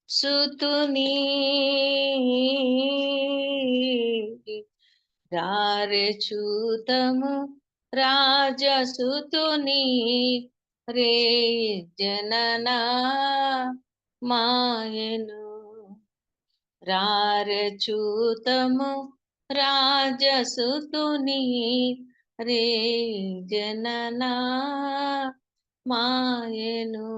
సుతుని రారే చూతము రాజసుతుని రే జననా మాయను రారే చూతము రాజసుతుని రే జననా మాయను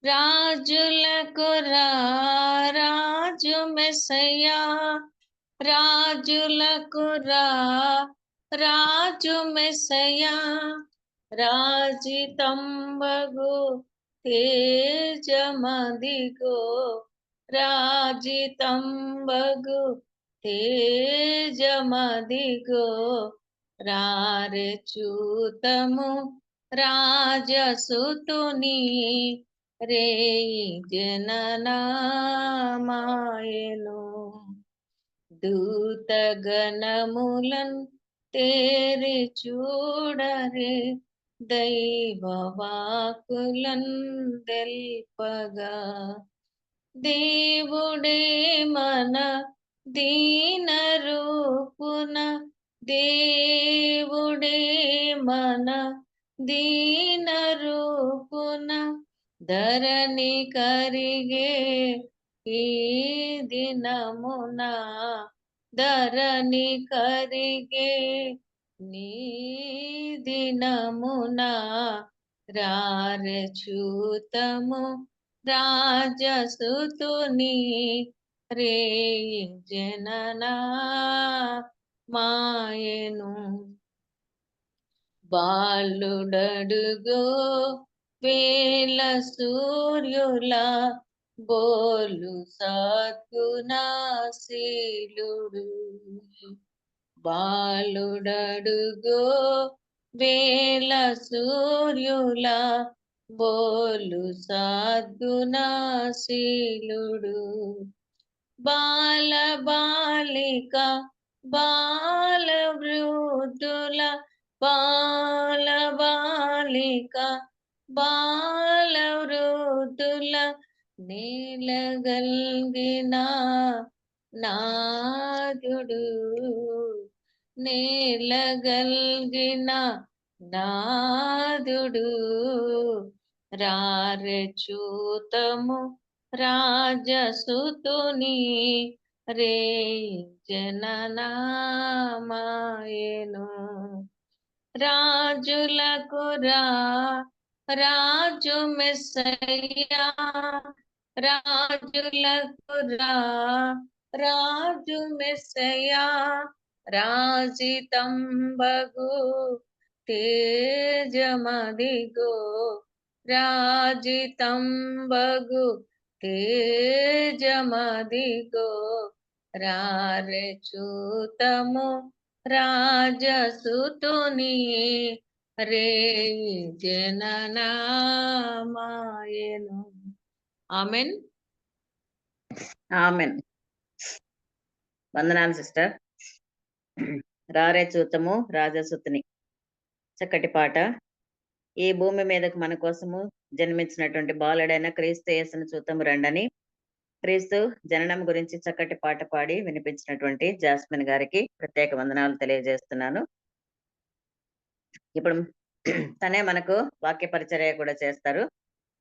రాజులకు రాజు మెస్సయ్యా రాజులకు రాజు మెస్సయ్యా రాజితంబగు తేజమదిగో రాజితంబగు తేజమదిగో రారె చూతము రాజసుతుని రే జననామాయను దూతగణములన్ తేరి చూడరే దైవవాకులన్ తెల్పగా దేవుడే మన దీన రూపున దేవుడే మన దీన రూపున ధరణి కరిగే ఈ దినమున ధరణి కరిగే నీ దినమున రారె చూతము రాజసుతుని రే జననా మాయను బాలుడడుగో వేల సూర్యుల బోలు సద్గుణశీలుడు బాలుడడుగో వేల సూర్యుల బోలు సద్గుణశీలుడు బాల బాలిక బాల వృద్ధుల బాల బాలిక బాల వృద్ధుల నేలగల్గిన నాదుడు నేలగల్గిన నాదుడు రారె చూతము రాజసుతుని రే జననామాయను రాజులకు రాజు మెస్సయ్యా రాజులకు రాజు మెస్సయ్యా రాజితంబగు తేజమదిగో రాజితంబగు తేజమదిగో రారె చూతము రాజసుతుని రే జననామాయను ఆమెన్ ఆమెన్. వందనాలు సిస్టర్. రారే చూతము రాజసుతుని చక్కటి పాట. ఈ భూమి మీదకు మన కోసము జన్మించినటువంటి బాలుడైన క్రీస్తు యేసును చూతము రండని క్రీస్తు జననం గురించి చక్కటి పాట పాడి వినిపించినటువంటి జాస్మిన్ గారికి ప్రత్యేక వందనాలు తెలియజేస్తున్నాను. ఇప్పుడు తనే మనకు వాక్య పరిచర్య కూడా చేస్తారు.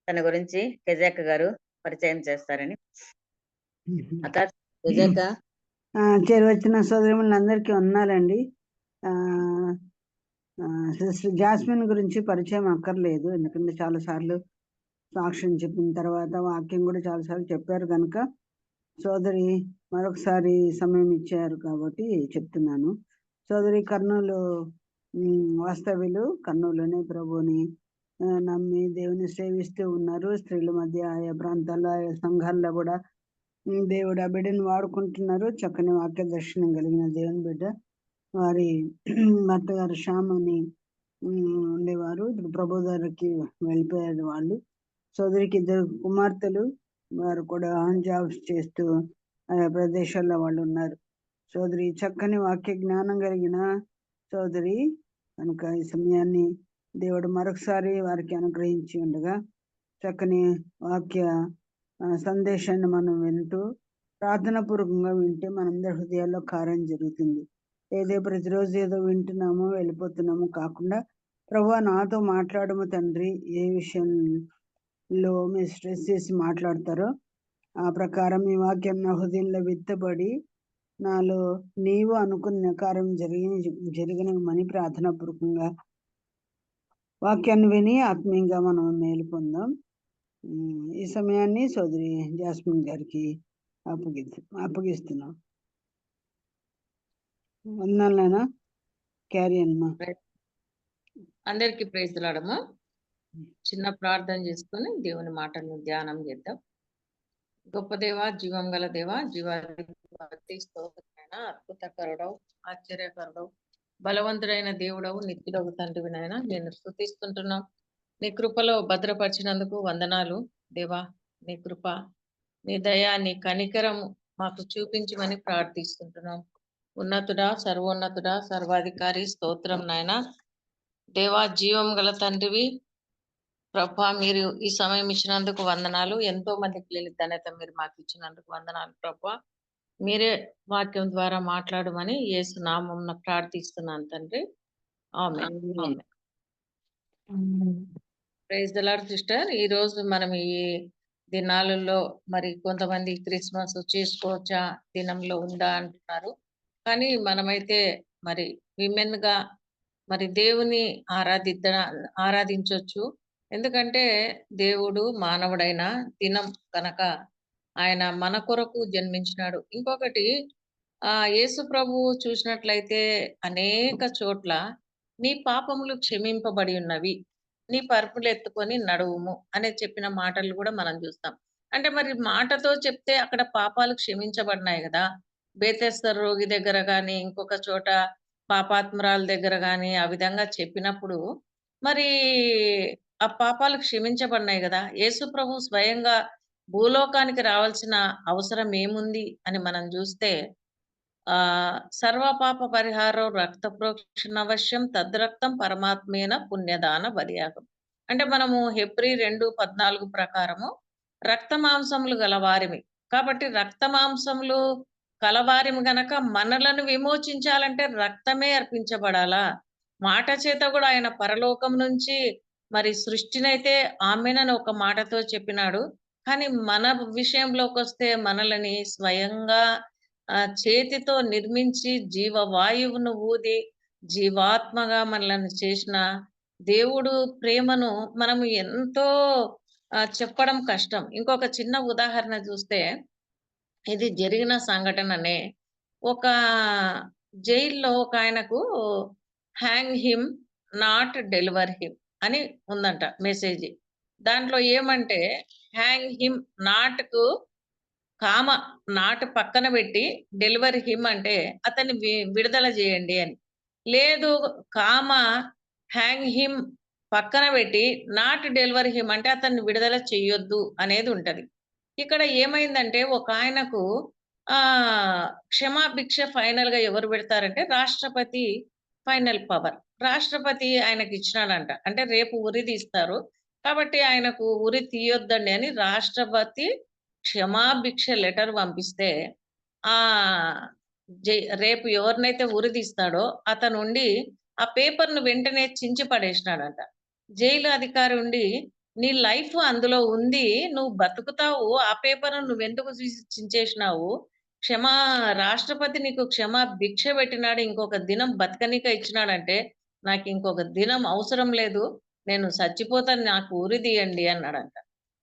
తన గురించి కెజాక గారు పరిచయం చేస్తారని. అక్క కెజాక చేరువచ్చిన సోదరులందరికీ ఉన్నారండి. సిస్టర్ జాస్మిన్ గురించి పరిచయం అక్కర్లేదు, ఎందుకంటే చాలా సార్లు సాక్ష్యం చెప్పిన తర్వాత వాక్యం కూడా చాలాసార్లు చెప్పారు కనుక సోదరి మరొకసారి సమయం ఇచ్చారు కాబట్టి చెప్తున్నాను. సోదరి కర్నూలు వాస్తవ్యులు, కర్నూలులోనే ప్రభుని నమ్మి దేవుని సేవిస్తూ ఉన్నారు. స్త్రీల మధ్య ఆయా ప్రాంతాల్లో ఆయా సంఘాల్లో కూడా దేవుడు ఆ బిడ్డను వాడుకుంటున్నారు. చక్కని వాక్య దర్శనం కలిగిన దేవుని బిడ్డ. వారి భర్త గారు శ్యామ్ అని ఉండేవారు, ఇప్పుడు ప్రభు దగ్గరికి వెళ్ళిపోయారు వాళ్ళు. సోదరికి 2 కుమార్తెలు, వారు కూడా ఆన్ జాబ్స్ చేస్తూ ఆయా ప్రదేశాల్లో వాళ్ళు ఉన్నారు. సోదరి చక్కని వాక్య జ్ఞానం కలిగిన సోదరి కనుక ఈ సమయాన్ని దేవుడు మరొకసారి వారికి అనుగ్రహించి ఉండగా చక్కని వాక్య సందేశాన్ని మనం వింటూ ప్రార్థనాపూర్వకంగా వింటే మనందరి హృదయాల్లో కార్యం జరుగుతుంది. ప్రతిరోజు ఏదో వింటున్నామో వెళ్ళిపోతున్నామో కాకుండా, ప్రభువా నాతో మాట్లాడము తండ్రి, ఏ విషయంలో మీరు స్ట్రెస్ చేసి మాట్లాడతారో ఆ ప్రకారం ఈ వాక్యం నా హృదయంలో విత్తబడి నాలో నీవు అనుకున్న కార్యం జరిగినమని ప్రార్థనాపూర్వకంగా వాక్యాన్ని విని ఆత్మీయంగా మనం మేలు పొందాం. ఈ సమయాన్ని సోదరి జాస్మిన్ గారికి అప్పగిస్తున్నాం. వందనాలైనా క్యారీ అమ్మా. అందరికి ప్రైజ్ లాడమ్మా. చిన్న ప్రార్థన చేసుకొని దేవుని మాటలను ధ్యానం చేద్దాం. గొప్ప దేవ, జీవం గల దేవ, జీవాధిపతి, స్తోత్రమైన అద్భుతకరుడవు, ఆశ్చర్యకరుడవు, బలవంతుడైన దేవుడవు, నిత్యుడవు తండ్రివి నాయన నేను స్తుతిస్తుంటున్నాం. నీ కృపలో భద్రపరిచినందుకు వందనాలు దేవా. నీ కృప, నీ దయ, నీ కనికరము మాకు చూపించమని ప్రార్థిస్తుంటున్నాం. ఉన్నతుడా, సర్వోన్నతుడా, సర్వాధికారి, స్తోత్రం నాయన దేవా. జీవం గల తండ్రివి ప్రభా, మీరు ఈ సమయం ఇచ్చినందుకు వందనాలు. ఎంతో మందికి లేని ధన్యత మీరు మాకు ఇచ్చినందుకు వందనాలు ప్రభా. మీరే వాక్యం ద్వారా మాట్లాడమని యేసు నామమున ప్రార్థిస్తున్నాను తండ్రి. ఆమేన్. ఆమేన్. Praise the Lord sister. ఈ రోజు మనం ఈ దినాలలో మరి కొంతమంది క్రిస్మస్ చేసుకోవచ్చా, దినంలో ఉందా అంటున్నారు. కానీ మనమైతే మరి విమెన్ గా మరి దేవుని ఆరాధించవచ్చు. ఎందుకంటే దేవుడు మానవుడైన దినం కనుక ఆయన మన కొరకు జన్మించినాడు. ఇంకొకటి యేసు ప్రభువు చూసినట్లయితే అనేక చోట్ల నీ పాపములు క్షమింపబడి ఉన్నవి, నీ పరుపులు ఎత్తుకొని నడువుము అనే చెప్పిన మాటలు కూడా మనం చూస్తాం. అంటే మరి మాటతో చెప్తే అక్కడ పాపాలు క్షమించబడినాయి కదా. బేతెస్త రోగి దగ్గర కానీ, ఇంకొక చోట పాపాత్మురాల దగ్గర కానీ ఆ విధంగా చెప్పినప్పుడు మరి ఆ పాపాలు క్షమించబడినాయి కదా. యేసు ప్రభు స్వయంగా భూలోకానికి రావాల్సిన అవసరం ఏముంది అని మనం చూస్తే సర్వ పాప పరిహారం రక్త ప్రోక్షణ అవశ్యం తద్రక్తం పరమాత్మేన పుణ్యదాన బలియాగం. అంటే మనము హెబ్రీ 2:14 ప్రకారము రక్త మాంసములు గలవారిమి కాబట్టి రక్త మాంసములు కలవారిమి గనక మనలను విమోచించాలంటే రక్తమే అర్పించబడాలా. మాట చేత కూడా ఆయన పరలోకం నుంచి మరి సృష్టినైతే ఆమెనని ఒక మాటతో చెప్పినాడు. కానీ మన విషయంలోకి వస్తే మనలని స్వయంగా చేతితో నిర్మించి జీవవాయువును ఊది జీవాత్మగా మనల్ని చేసిన దేవుడు ప్రేమను మనము ఎంతో చెప్పడం కష్టం. ఇంకొక చిన్న ఉదాహరణ చూస్తే, ఇది జరిగిన సంఘటననే. ఒక జైల్లో ఒక ఆయనకు hang him not deliver him అని ఉందంట మెసేజ్. దాంట్లో ఏమంటే హ్యాంగ్ హిమ్ నాట్కు కామ నాటు పక్కన పెట్టి డెలివరీ హిమ్ అంటే అతన్ని విడుదల చేయండి అని. లేదు కామ హ్యాంగ్ హిమ్ పక్కన పెట్టి నాట్ డెలివరీ హిమ్ అంటే అతన్ని విడుదల చెయ్యొద్దు అనేది ఉంటది. ఇక్కడ ఏమైందంటే ఒక ఆయనకు క్షమాభిక్ష ఫైనల్ గా ఎవరు పెడతారంటే రాష్ట్రపతి ఫైనల్ పవర్. రాష్ట్రపతి ఆయనకి ఇచ్చినాడంట. అంటే రేపు ఉరి తీస్తారు కాబట్టి ఆయనకు ఉరి తీయొద్దండి అని రాష్ట్రపతి క్షమాభిక్ష లెటర్ పంపిస్తే ఆ రేపు ఎవరినైతే ఉరి తీస్తాడో అతనుండి ఆ పేపర్ ను వెంటనే చించి పడేసినాడంట. జైలు అధికారి ఉండి నీ లైఫ్ అందులో ఉంది, నువ్వు బతుకుతావు, ఆ పేపర్ నువ్వెందుకు చించేసినావు, రాష్ట్రపతి నీకు క్షమా భిక్ష పెట్టినాడు, ఇంకొక దినం బతకనిక ఇచ్చినాడంటే నాకు ఇంకొక దినం అవసరం లేదు, నేను చచ్చిపోతాను, నాకు ఉరి తీయండి అన్నాడంట.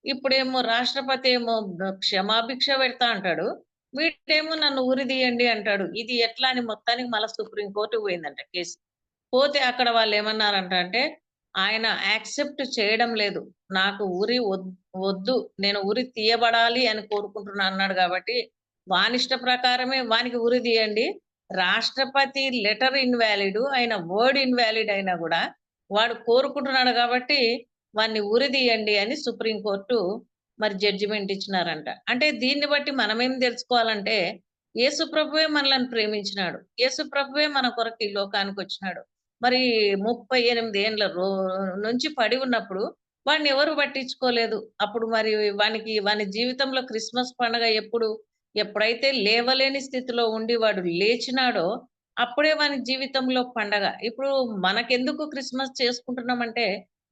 ఇప్పుడేమో రాష్ట్రపతి ఏమో క్షమాభిక్ష పెడతా అంటాడు, వీటేమో నన్ను ఉరి తీయండి అంటాడు. ఇది ఎట్లా అని మొత్తానికి మళ్ళీ సుప్రీంకోర్టు పోయిందంట కేసు. పోతే అక్కడ వాళ్ళు ఏమన్నారంట అంటే ఆయన యాక్సెప్ట్ చేయడం లేదు, నాకు ఉరి వద్దు, నేను ఉరి తీయబడాలి అని కోరుకుంటున్నా అన్నాడు. కాబట్టి వానిష్ట ప్రకారమే వానికి ఉరి తీయండి. రాష్ట్రపతి లెటర్ ఇన్వాలిడ్, ఆయన వర్డ్ ఇన్వాలిడ్ అయినా కూడా వాడు కోరుకుంటున్నాడు కాబట్టి వాన్ని ఉరి తీయండి అని సుప్రీంకోర్టు మరి జడ్జిమెంట్ ఇచ్చినారంట. అంటే దీన్ని బట్టి మనమేం తెలుసుకోవాలంటే యేసు ప్రభువే మనల్ని ప్రేమించినాడు, యేసు ప్రభువే మన కొరకు ఈ లోకానికి వచ్చినాడు. మరి 38 ఏండ్ల నుంచి పడి ఉన్నప్పుడు వాడిని ఎవరు పట్టించుకోలేదు. అప్పుడు మరి వాని జీవితంలో క్రిస్మస్ పండుగ ఎప్పుడైతే లేవలేని స్థితిలో ఉండి వాడు లేచినాడో, అప్పుడే వాని జీవితంలో పండగ. ఇప్పుడు మనకెందుకు క్రిస్మస్ చేసుకుంటున్నామంటే,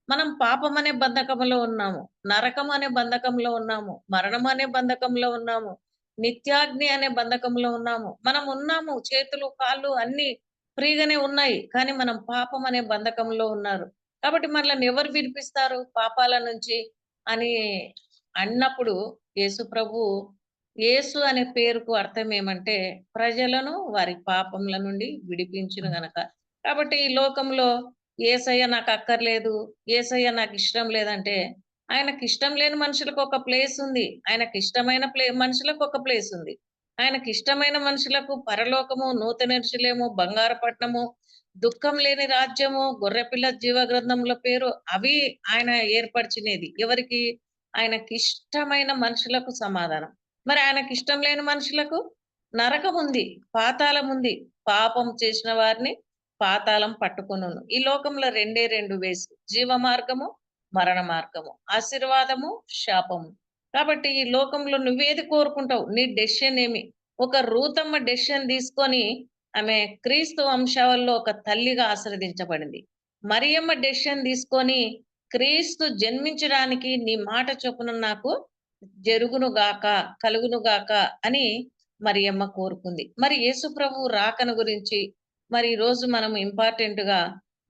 మనం పాపం అనే బంధకంలో ఉన్నాము. నరకం అనే బంధకంలో ఉన్నాము. మరణం అనే బంధకంలో ఉన్నాము. నిత్యాగ్ని అనే బంధకంలో ఉన్నాము. మనం ఉన్నాము. చేతులు, కాళ్ళు అన్నీ ఫ్రీగానే ఉన్నాయి. కానీ మనం పాపం అనే బంధకంలో ఉన్నారు. కాబట్టి మనల్ని ఎవరు విడిపిస్తారు పాపాల నుంచి అని అన్నప్పుడు యేసు ప్రభువు యేసు అనే పేరుకు అర్థం ఏమంటే ప్రజలను వారి పాపముల నుండి విడిపించును గనక. కాబట్టి ఈ లోకంలో యేసయ్య నాకు అక్కర్లేదు, యేసయ్య నాకు ఇష్టం లేదంటే ఆయనకిష్టం లేని మనుషులకు ఒక ప్లేస్ ఉంది. ఆయనకిష్టమైన మనుషులకు ఒక ప్లేస్ ఉంది. ఆయనకిష్టమైన మనుషులకు పరలోకము, నూతన యెరూషలేము, బంగారు పట్టణము, దుఃఖం లేని రాజ్యము, గొర్రెపిల్ల జీవ గ్రంథంలో పేరు అవి ఆయన ఏర్పరిచినది. ఎవరికి? ఆయనకిష్టమైన మనుషులకు సమాధానం. మరి ఆయనకిష్టం లేని మనుషులకు నరకముంది, పాతాళముంది. పాపం చేసిన వారిని పాతాళం పట్టుకొనును. ఈ లోకంలో రెండే 2 వేస్. జీవ మార్గము, మరణ మార్గము. ఆశీర్వాదము, శాపము. కాబట్టి ఈ లోకంలో నువ్వేది కోరుకుంటావు? నీ డెసిషన్ ఏమి? ఒక రూతమ్మ డెసిషన్ తీసుకొని ఆమె క్రీస్తు వంశావళిలో ఒక తల్లిగా ఆశీర్వదించబడింది. మరియమ్మ డెసిషన్ తీసుకొని క్రీస్తు జన్మించడానికి నీ మాట చొప్పున నాకు జరుగును గాక, కలుగును గాక అని మరియమ్మ కోరుకుంది. మరి యేసు ప్రభువు రాకను గురించి మరి ఈరోజు మనం ఇంపార్టెంట్‌గా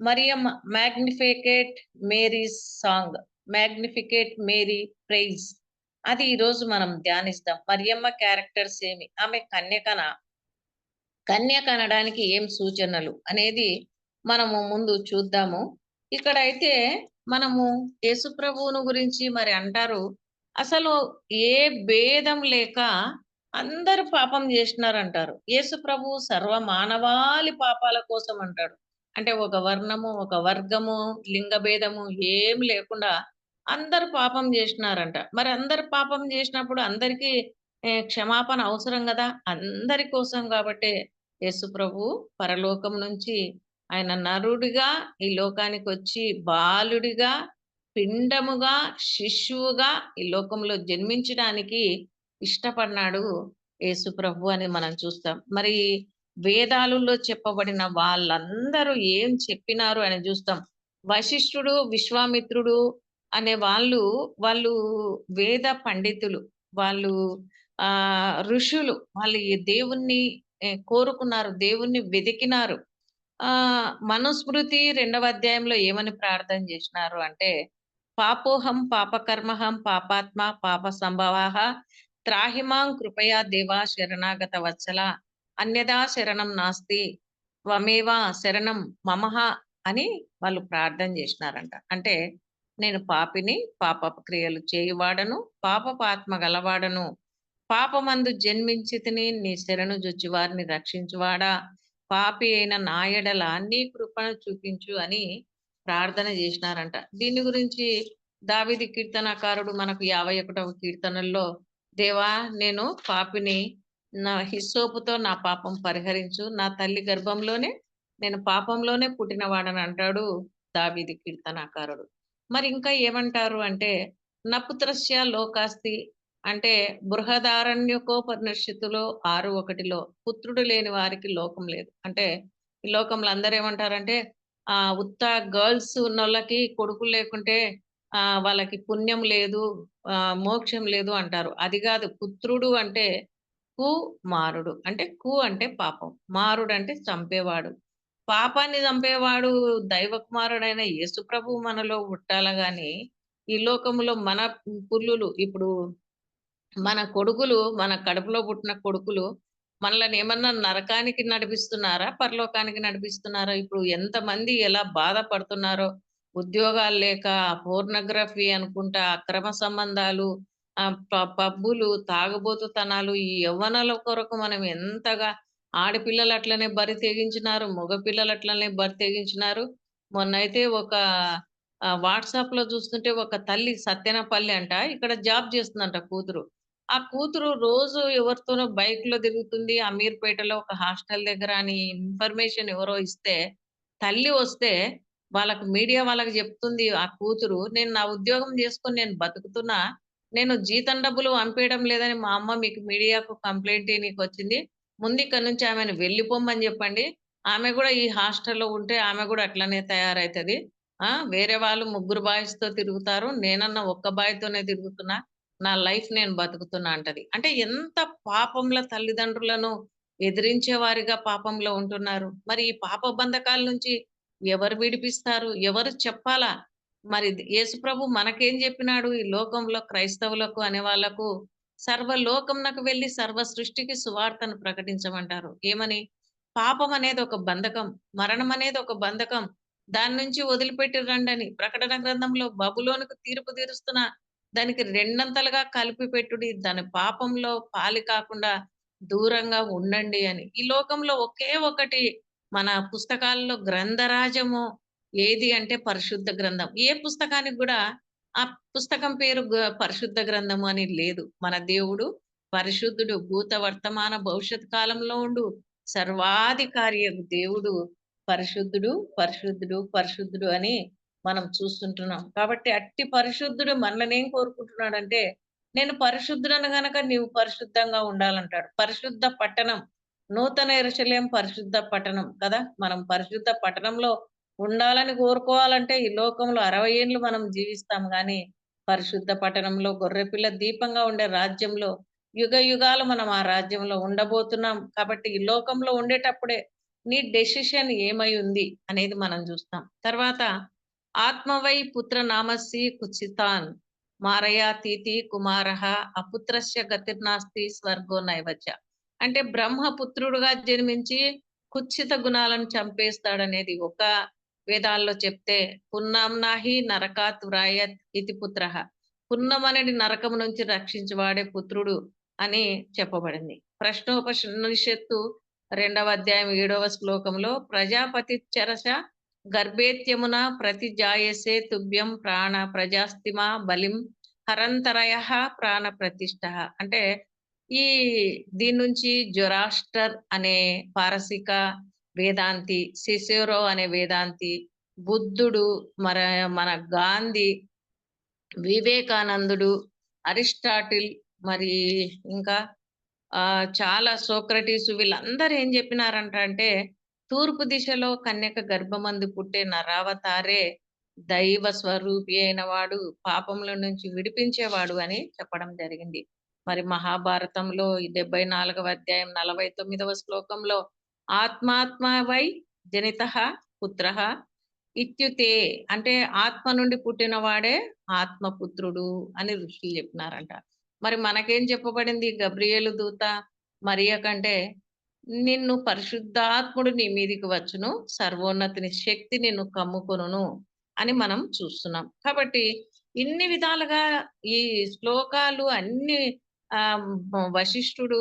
Mariyamma magnificat Mary's song, magnificat Mary praise అది ఈరోజు మనం ధ్యానిస్తాం. మరియమ్మ క్యారెక్టర్స్ ఏమి? ఆమె కన్యకనా? కన్యక అనడానికి ఏం సూచనలు అనేది మనము ముందు చూద్దాము. ఇక్కడైతే మనము యేసుప్రభువును గురించి మరి అంటారు. అసలు ఏ భేదం లేక అందరూ పాపం జేసినారంటారు. యేసుప్రభువు సర్వ మానవాళి పాపాల కోసం అంటాడు. అంటే ఒక వర్ణము, ఒక వర్గము, లింగ భేదము ఏం లేకుండా అందరూ పాపం జేసినారంట. మరి అందరూ పాపం జేసినప్పుడు అందరికీ క్షమాపణ అవసరం గదా! అందరి కోసం గాబట్టే యేసు ప్రభువు పరలోకం నుంచి ఆయన నరుడిగా ఈ లోకానికొచ్చి బాలుడిగా, పిండముగా, శిశువుగా ఈ లోకంలో జన్మించడానికి ఇష్టపడినాడు యేసు ప్రభు అని మనం చూస్తాం. మరి వేదాలలో చెప్పబడిన వాళ్ళందరూ ఏం చెప్పినారు అని చూస్తాం. వశిష్ఠుడు, విశ్వామిత్రుడు అనే వాళ్ళు వేద పండితులు. వాళ్ళు ఋషులు. వాళ్ళు ఈ దేవుణ్ణి కోరుకున్నారు. దేవుణ్ణి వెదికినారు. మనుస్మృతి 2వ అధ్యాయంలో ఏమని ప్రార్థన చేసినారు అంటే, పాపోహం పాపకర్మహం పాపాత్మ పాప సంభవాః త్రాహిమాం కృపయా దేవా శరణాగత వత్సల అన్యదా శరణం నాస్తి త్వమేవ శరణం మమః అని వాళ్ళు ప్రార్థన చేసినారంట. అంటే నేను పాపిని, పాపపు క్రియలు చేయువాడను, పాపపాత్మ గలవాడను, పాపమందు జన్మించితిని నీ శరణు జొచ్చి వారిని రక్షించువాడా, పాపి అయిన నా యెడల నీ కృపను చూపించు అని ప్రార్థన చేసినారంట. దీని గురించి దావీదు కీర్తనకారుడు మనకు 51వ కీర్తనల్లో దేవా నేను పాపిని, నా హిస్సోపుతో నా పాపం పరిహరించు, నా తల్లి గర్భంలోనే నేను పాపంలోనే పుట్టినవాడని అంటాడు దావీదు కీర్తనకారుడు. మరి ఇంకా ఏమంటారు అంటే, నపుత్రస్య లోకాస్తి అంటే బృహదారణ్యకోపనిషత్తులో 6:1లో పుత్రుడు లేని వారికి లోకం లేదు. అంటే ఈ లోకంలో అందరూ ఏమంటారంటే ఉత్త గర్ల్స్ ఉన్నోళ్ళకి కొడుకులు లేకుంటే వాళ్ళకి పుణ్యం లేదు, మోక్షం లేదు అంటారు. అది కాదు. పుత్రుడు అంటే మారుడు. అంటే అంటే పాపం. మారుడు అంటే చంపేవాడు. పాపాన్ని చంపేవాడు దైవ కుమారుడైన యేసు ప్రభువు మనలో పుట్టాల గాని, ఈ లోకంలో మన పుల్లులు ఇప్పుడు మన కొడుకులు, మన కడుపులో పుట్టిన కొడుకులు మనల్ని ఏమన్నా నరకానికి నడిపిస్తున్నారా? పరలోకానికి నడిపిస్తున్నారా? ఇప్పుడు ఎంతమంది ఎలా బాధపడుతున్నారో. ఉద్యోగాలు లేక, పోర్నోగ్రఫీ అనుకుంటా, అక్రమ సంబంధాలు, పబ్బులు, తాగుబోతుతనాలు, ఈ యవ్వనాల కొరకు మనం ఎంతగా ఆడపిల్లలు అట్లనే బరి తెగించినారు. మగ పిల్లలు అట్లనే బరి తెగించినారు. మొన్నైతే ఒక వాట్సాప్‌లో చూస్తుంటే ఒక తల్లి సత్తెనపల్లి అంట. ఇక్కడ జాబ్ చేస్తుందంట కూతురు. ఆ కూతురు రోజు ఎవరితోనో బైక్‌లో తిరుగుతుంది. అమీర్‌పేటలో ఒక హాస్టల్ దగ్గర అని ఇన్ఫర్మేషన్ ఎవరో ఇస్తే, తల్లి వస్తే వాళ్ళకి మీడియా వాళ్ళకి చెప్తుంది ఆ కూతురు, నేను నా ఉద్యోగం చేసుకొని నేను బతుకుతున్నా. నేను జీతం డబ్బులు పంపియడం లేదని మా అమ్మ మీకు మీడియాకు కంప్లెయింట్ ఇయనీకొచ్చింది. ముందు ఇక్కడి నుంచి ఆమెను వెళ్ళిపోమ్మని చెప్పండి. ఆమె గూడా ఈ హాస్టల్‌లో ఉంటే ఆమె గూడా అట్లనే తయారైతది. వేరే వాళ్ళు ముగ్గురు బాయ్స్‌తో తిరుగుతారు. నేనన్నా ఒక్క బాయ్‌తోనే తిరుగుతున్నా. నా లైఫ్ నేను బతుకుతున్నా అంటది. అంటే ఎంత పాపంలో తల్లిదండ్రులను ఎదిరించే వారిగా పాపంలో ఉంటున్నారు. మరి ఈ పాప బంధకాల నుంచి ఎవరు విడిపిస్తారు? ఎవరు చెప్పాలా? మరి యేసుప్రభు మనకేం జెప్పినాడు? ఈ లోకంలో క్రైస్తవులకు అనే వాళ్ళకు సర్వలోకమునకు వెళ్లి సర్వ సృష్టికి సువార్తను ప్రకటించమంటారు. ఏమని? పాపం అనేది ఒక బంధకం. మరణం అనేది ఒక బంధకం. దాని నుంచి వదిలిపెట్టి రండని. ప్రకటన గ్రంథంలో బబులోనుకు తీర్పు తీరుస్తున్న దానికి రెండంతలుగా కలిపి పెట్టుడి. దాని పాపంలో పాలి కాకుండా దూరంగా ఉండండి అని. ఈ లోకంలో ఒకే ఒకటి మన పుస్తకాల్లో గ్రంథరాజము ఏది అంటే పరిశుద్ధ గ్రంథం. ఏ పుస్తకానికి గూడా ఆ పుస్తకం పేరు పరిశుద్ధ గ్రంథము అని లేదు. మన దేవుడు పరిశుద్ధుడు. భూత, వర్తమాన, భవిష్యత్ కాలంలో ఉండు సర్వాధికారియగు దేవుడు పరిశుద్ధుడు, పరిశుద్ధుడు, పరిశుద్ధుడు అని మనం చూస్తుంటున్నాం. కాబట్టి అట్టి పరిశుద్ధుడు మనల్నేం కోరుకుంటున్నాడంటే, నేను పరిశుద్ధుడను గనక నీవు పరిశుద్ధంగా ఉండాలంటాడు. పరిశుద్ధ పట్టణం. నూతన యెరూషలేము పరిశుద్ధ పట్టణం కదా! మనం పరిశుద్ధ పట్టణంలో ఉండాలని కోరుకోవాలంటే ఈ లోకంలో 60 ఏండ్లు మనం జీవిస్తాం గానీ, పరిశుద్ధ పట్టణంలో గొర్రెపిల్ల దీపంగా ఉండే రాజ్యంలో యుగాలు మనం ఆ రాజ్యంలో ఉండబోతున్నాం. కాబట్టి ఈ లోకంలో ఉండేటప్పుడే నీ డెసిషన్ ఏమై ఉంది అనేది మనం చూస్తాం. తర్వాత ఆత్మవై పుత్ర నామస్సి కుచితాన్ మారయాతీతి కుమారః అపుత్రస్య గతిర్నాస్తి స్వర్గో నైవత్య. అంటే బ్రహ్మపుత్రుడుగా జన్మించి కుత్సిత గుణాలను చంపేస్తాడనేది ఒక వేదాల్లో చెప్తే, పున్నాంనాహి నరకాత్ వ్రాయత్ ఇతి పుత్రః. పున్నమనడి నరకము నుంచి రక్షించువాడే పుత్రుడు అని చెప్పబడింది. ప్రశ్నోపనిషత్తు 2వ అధ్యాయం 7వ శ్లోకంలో ప్రజాపతి చరస గర్భేత్యమున ప్రతిజాయసే తుభ్యం ప్రాణ ప్రజాస్తిమా బలిం హరంతరయః ప్రాణ ప్రతిష్ఠః. అంటే ఈ దీని నుంచి జొరాస్టర్ అనే పారసీక వేదాంతి, సిసెరో అనే వేదాంతి, బుద్ధుడు, మన గాంధీ, వివేకానందుడు, అరిస్టాటిల్, మరి ఇంకా చాలా సోక్రటీసు వీళ్ళందరూ ఏం చెప్పినారంట అంటే, తూర్పు దిశలో కన్యక గర్భమందు పుట్టే నరావతారే దైవ స్వరూపి అయిన వాడు, పాపముల నుంచి విడిపించేవాడు అని చెప్పడం జరిగింది. మరి మహాభారతంలో ఈ 74వ అధ్యాయం 49వ శ్లోకంలో ఆత్మాత్మ వై జనితః పుత్రః ఇత్యుతే, అంటే ఆత్మ నుండి పుట్టిన వాడే ఆత్మపుత్రుడు అని ఋషులు చెప్పినారంట. మరి మనకేం చెప్పబడింది గబ్రియేలు దూత మరియ కంటే, నిన్ను పరిశుద్ధాత్ముడు నీ మీదికి వచ్చును, సర్వోన్నతిని శక్తి నిన్ను కమ్ముకొనును అని మనం చూస్తున్నాం. కాబట్టి ఇన్ని విధాలుగా ఈ శ్లోకాలు అన్ని వశిష్ఠుడు,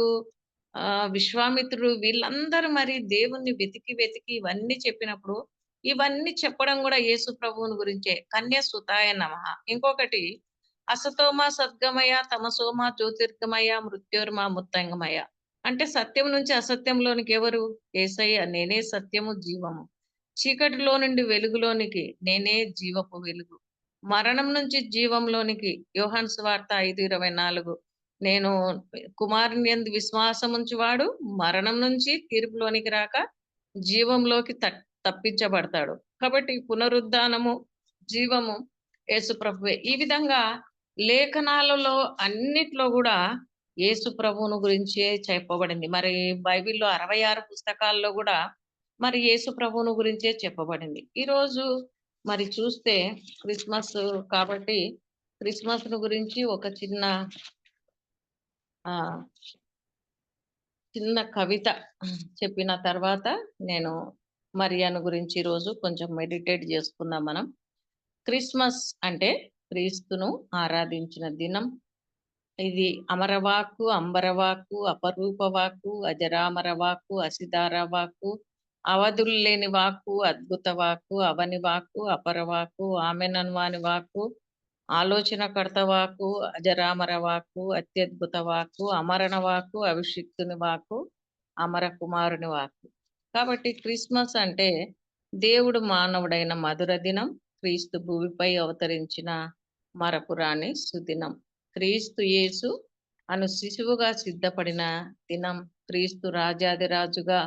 విశ్వామిత్రుడు వీళ్ళందరూ మరి దేవుణ్ణి వెతికి వెతికి ఇవన్నీ చెప్పినప్పుడు, ఇవన్నీ చెప్పడం కూడా యేసు ప్రభువుని గురించే. కన్య సుతాయ నమః. ఇంకొకటి అసతోమ సద్గమయ తమసోమ జ్యోతిర్గమయ మృత్యోర్మ ముత్తంగమయ. అంటే సత్యం నుంచి అసత్యంలోనికి ఎవరు? యేసయ్య. నేనే సత్యము జీవము. చీకటిలో నుండి వెలుగులోనికి నేనే జీవపు వెలుగు. మరణం నుంచి జీవంలోనికి యోహాను సువార్త 5:24. నేను కుమారుని యందు విశ్వాసముంచువాడు మరణం నుంచి తీర్పులోనికి రాక జీవంలోకి తప్పించబడతాడు. కాబట్టి పునరుద్ధానము, జీవము యేసు ప్రభువే. ఈ విధంగా లేఖనాలలో అన్నిట్లో కూడా యేసు ప్రభువును గురించే చెప్పబడింది. మరి బైబిల్‌లో 66 పుస్తకాల్లో కూడా మరి యేసు ప్రభువును గురించే చెప్పబడింది. ఈరోజు మరి చూస్తే క్రిస్మస్ కాబట్టి క్రిస్మస్‌ను గురించి ఒక ఆహ్, చిన్న కవిత చెప్పిన తర్వాత నేను మరియను గురించి ఈరోజు కొంచెం మెడిటేట్ చేసుకుందాం మనం. క్రిస్మస్ అంటే క్రీస్తును ఆరాధించిన దినం. ఇది అమరవాక్కు, అంబరవాక్కు, అపరూపవాక్కు, అజరామర వాక్కు, అసిధార వాక్కు, అవధులు లేని వాక్కు, అద్భుత వాక్కు, అవని వాక్కు, అపరవాక్కు, ఆమెనన్వాని వాక్కు, ఆలోచనకర్త వాక్కు, అజరామర వాక్కు, అత్యద్భుత వాక్కు, అమరణ వాక్కు, అభిషిక్తుని వాక్కు, అమర కుమారుని వాక్కు. కాబట్టి క్రిస్మస్ అంటే దేవుడు మానవుడైన మధుర దినం, క్రీస్తు భూమిపై అవతరించిన మరపురాని సుదినం. క్రీస్తు యేసు అను శిశువుగా సిద్ధపడిన దినం, క్రీస్తు రాజాదిరాజుగా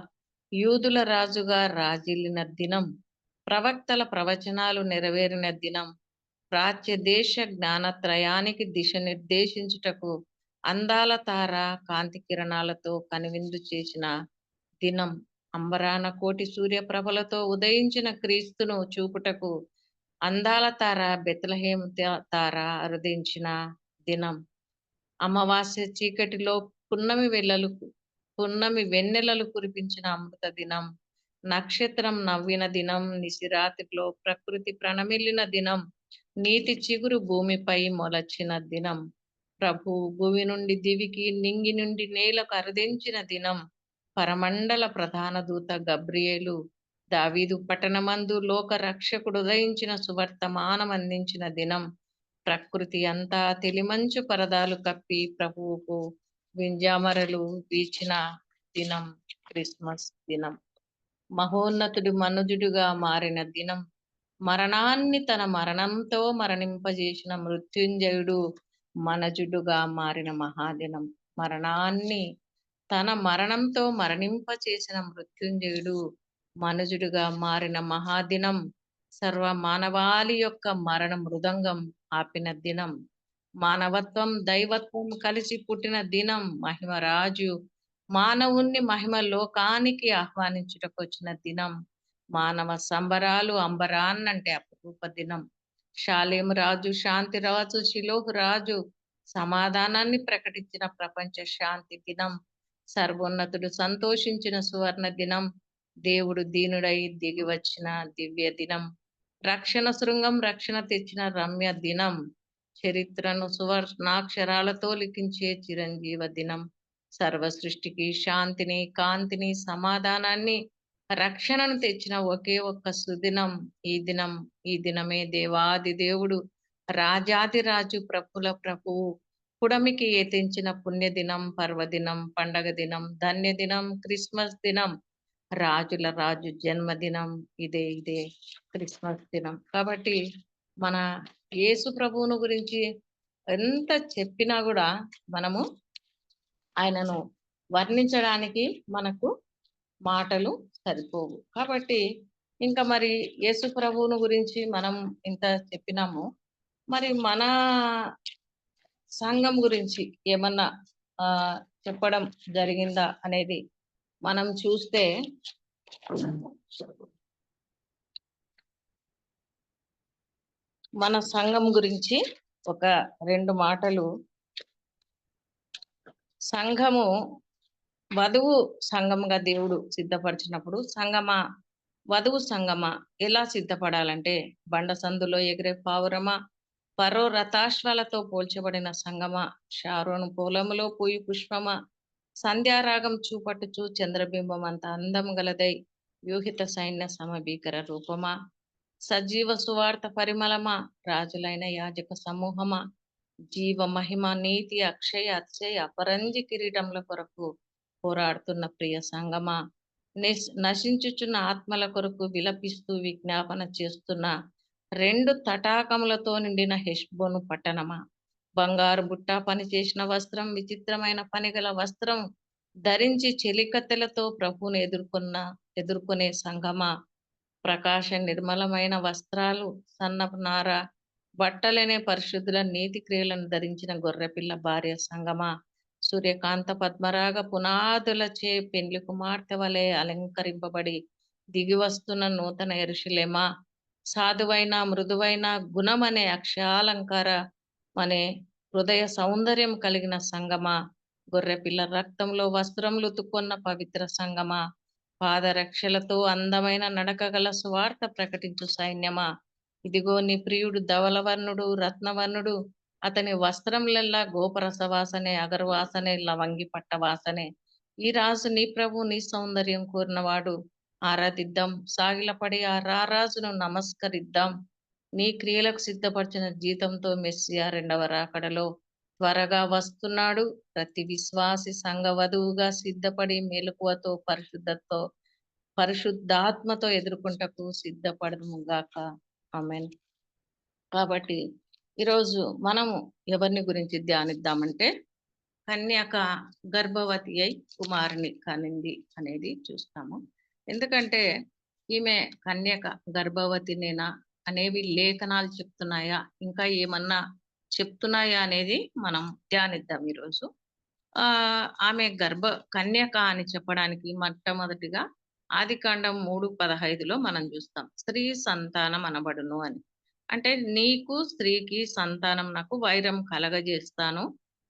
యూదుల రాజుగా రాజిల్లిన దినం, ప్రవక్తల ప్రవచనాలు నెరవేరిన దినం, ప్రాచ్య దేశ జ్ఞానత్రయానికి దిశ నిర్దేశించుటకు అందాల తార కాంతి కిరణాలతో కనువిందు చేసిన దినం, అంబరాన కోటి సూర్యప్రభలతో ఉదయించిన క్రీస్తును చూపుటకు అందాల తార బెత్లెహేము తార అరుదించిన దినం, అమావాస్య చీకటిలో పున్నమి వెన్నెలలు కురిపించిన అమృత దినం, నక్షత్రం నవ్విన దినం, నిశిరాత్రిలో ప్రకృతి ప్రణమిల్లిన దినం, నీతి చిగురు భూమిపై మొలచిన దినం, ప్రభు భూమి నుండి దివికి, నింగి నుండి నేలకు అరుదించిన దినం, పరమండల ప్రధాన దూత గబ్రియేలు దావీదు పట్టణమందు లోక రక్షకుడు ఉదయించిన సువర్తమానం అందించిన దినం, ప్రకృతి అంతా తెలిమంచు పరదాలు కప్పి ప్రభువుకు వింజామరలు వీచిన దినం, క్రిస్మస్ దినం. మహోన్నతుడు మనుజుడుగా మారిన దినం, మరణాన్ని తన మరణంతో మరణింపజేసిన మృత్యుంజయుడు మనజుడుగా మారిన మహాదినం. మరణాన్ని తన మరణంతో మరణింపచేసిన మృత్యుంజయుడు మనుజుడుగా మారిన మహాదినం, సర్వ మానవాళి యొక్క మరణ మృదంగం ఆపిన దినం, మానవత్వం దైవత్వం కలిసి పుట్టిన దినం, మహిమరాజు మానవుణ్ణి మహిమ లోకానికి ఆహ్వానించుటకు వచ్చిన దినం, మానవ సంబరాలు అంబరాన్నంటే అపురూప దినం, షాలేము రాజు శాంతి రాజు శిలోహు రాజు సమాధానాన్ని ప్రకటించిన ప్రపంచ శాంతి దినం, సర్వోన్నతుడు సంతోషించిన సువర్ణ దినం, దేవుడు దీనుడై దిగి వచ్చిన దివ్య దినం, రక్షణ శృంగం రక్షణ తెచ్చిన రమ్య దినం, చరిత్రను సువర్ణాక్షరాలతో లిఖించే చిరంజీవ దినం, సర్వ సృష్టికి శాంతిని కాంతిని సమాధానాన్ని రక్షణను తెచ్చిన ఒకే ఒక్క సుదినం ఈ దినమే దేవాది దేవుడు రాజాది రాజు ప్రభుల ప్రభువు పుడమికి ఏతించిన పుణ్యదినం, పర్వదినం, పండగ దినం, ధన్య దినం, క్రిస్మస్ దినం, రాజుల రాజు జన్మదినం. ఇదే క్రిస్మస్ దినం. కాబట్టి మన యేసు ప్రభువును గురించి ఎంత చెప్పినా కూడా మనము ఆయనను వర్ణించడానికి మనకు మాటలు సరిపోవు. కాబట్టి ఇంకా మరి యేసు ప్రభువును గురించి మనం ఇంత చెప్పినాము. మరి మన సంఘం గురించి ఏమన్నా చెప్పడం జరిగిందా అనేది మనం చూస్తే, మన సంఘం గురించి ఒక 2 మాటలు. సంఘము వధువు సంఘముగా దేవుడు సిద్ధపరిచినప్పుడు వధువు సంగమా ఎలా సిద్ధపడాలంటే, బండ సందులో ఎగిరే పావురమా, పరో రథాశ్వాలతో పోల్చబడిన సంగమా, షారోను పొలములో పూయి పుష్పమా, సంధ్యారాగం చూపట్టుచు చంద్రబింబం అంత అందం గలదై వ్యూహిత సైన్య సమభీకర రూపమా, సజీవ సువార్త పరిమళమా, రాజులైన యాజక సమూహమా, జీవ మహిమ నీతి అక్షయ అతిశయ అపరంజి కిరీటముల కొరకు పోరాడుతున్న ప్రియ సంగమా, నశించుచున్న ఆత్మల కొరకు విలపిస్తూ విజ్ఞాపన చేస్తున్న 2 తటాకములతో నిండిన హెష్బోను పట్టణమా, బంగారు బుట్ట పని చేసిన వస్త్రం, విచిత్రమైన పనిగల వస్త్రం ధరించి చెలికత్తెలతో ప్రభువును ఎదుర్కొనే సంఘమా, ప్రకాశ నిర్మలమైన వస్త్రాలు, సన్నపు నార బట్టలనే పరిశుద్ధుల నీతి క్రియలను ధరించిన గొర్రెపిల్ల భార్య సంగమా, సూర్యకాంత పద్మరాగ పునాదులచే పెండ్లి కుమార్తె వలె అలంకరింపబడి దిగి వస్తున్న నూతన యెరూషలేమా, సాధువైన మృదువైన గుణమనే అక్షయాలంకార అనే హృదయ సౌందర్యం కలిగిన సంగమా, గొర్రెపిల్ల రక్తంలో వస్త్రములు ఉతుక్కున్న పవిత్ర సంగమా, పాదరక్షలతో అందమైన నడక గల సువార్త ప్రకటించు సైన్యమా, ఇదిగో నీ ప్రియుడు ధవలవర్ణుడు రత్నవర్ణుడు, అతని వస్త్రములెల్లా గోపరస వాసనే, అగర్వాసనే, లవంగి పట్ట వాసనే. ఈ రాజు నీ ప్రభు నీ సౌందర్యం కోరినవాడు. ఆరాధిద్దాం, సాగిలపడి ఆ రారాజును నమస్కరిద్దాం. నీ క్రియలకు సిద్ధపరిచిన జీతంతో మెస్సియా 2వ రాకడలో త్వరగా వస్తున్నాడు. ప్రతి విశ్వాసి సంఘ వధువుగా సిద్ధపడి మెలకువతో పరిశుద్ధతో పరిశుద్ధాత్మతో ఎదుర్కొంటకు సిద్ధపడదుము గాక. ఆమేన్. కాబట్టి ఈరోజు మనము ఎవరిని గురించి ధ్యానిద్దామంటే, కన్యక గర్భవతి అయి కుమారుని కనింది అనేది చూస్తాము. ఎందుకంటే ఈమె కన్యక గర్భవతినేనా అనేవి లేఖనాలు చెప్తున్నాయా, ఇంకా ఏమన్నా చెప్తున్నాయా అనేది మనం ధ్యానిద్దాం ఈరోజు. ఆమె కన్యక అని చెప్పడానికి మొట్టమొదటిగా ఆదికాండం 3:15లో మనం చూస్తాం. స్త్రీ సంతానం అనబడును అని. అంటే నీకు స్త్రీకి సంతానం నాకు వైరం కలగజేస్తాను.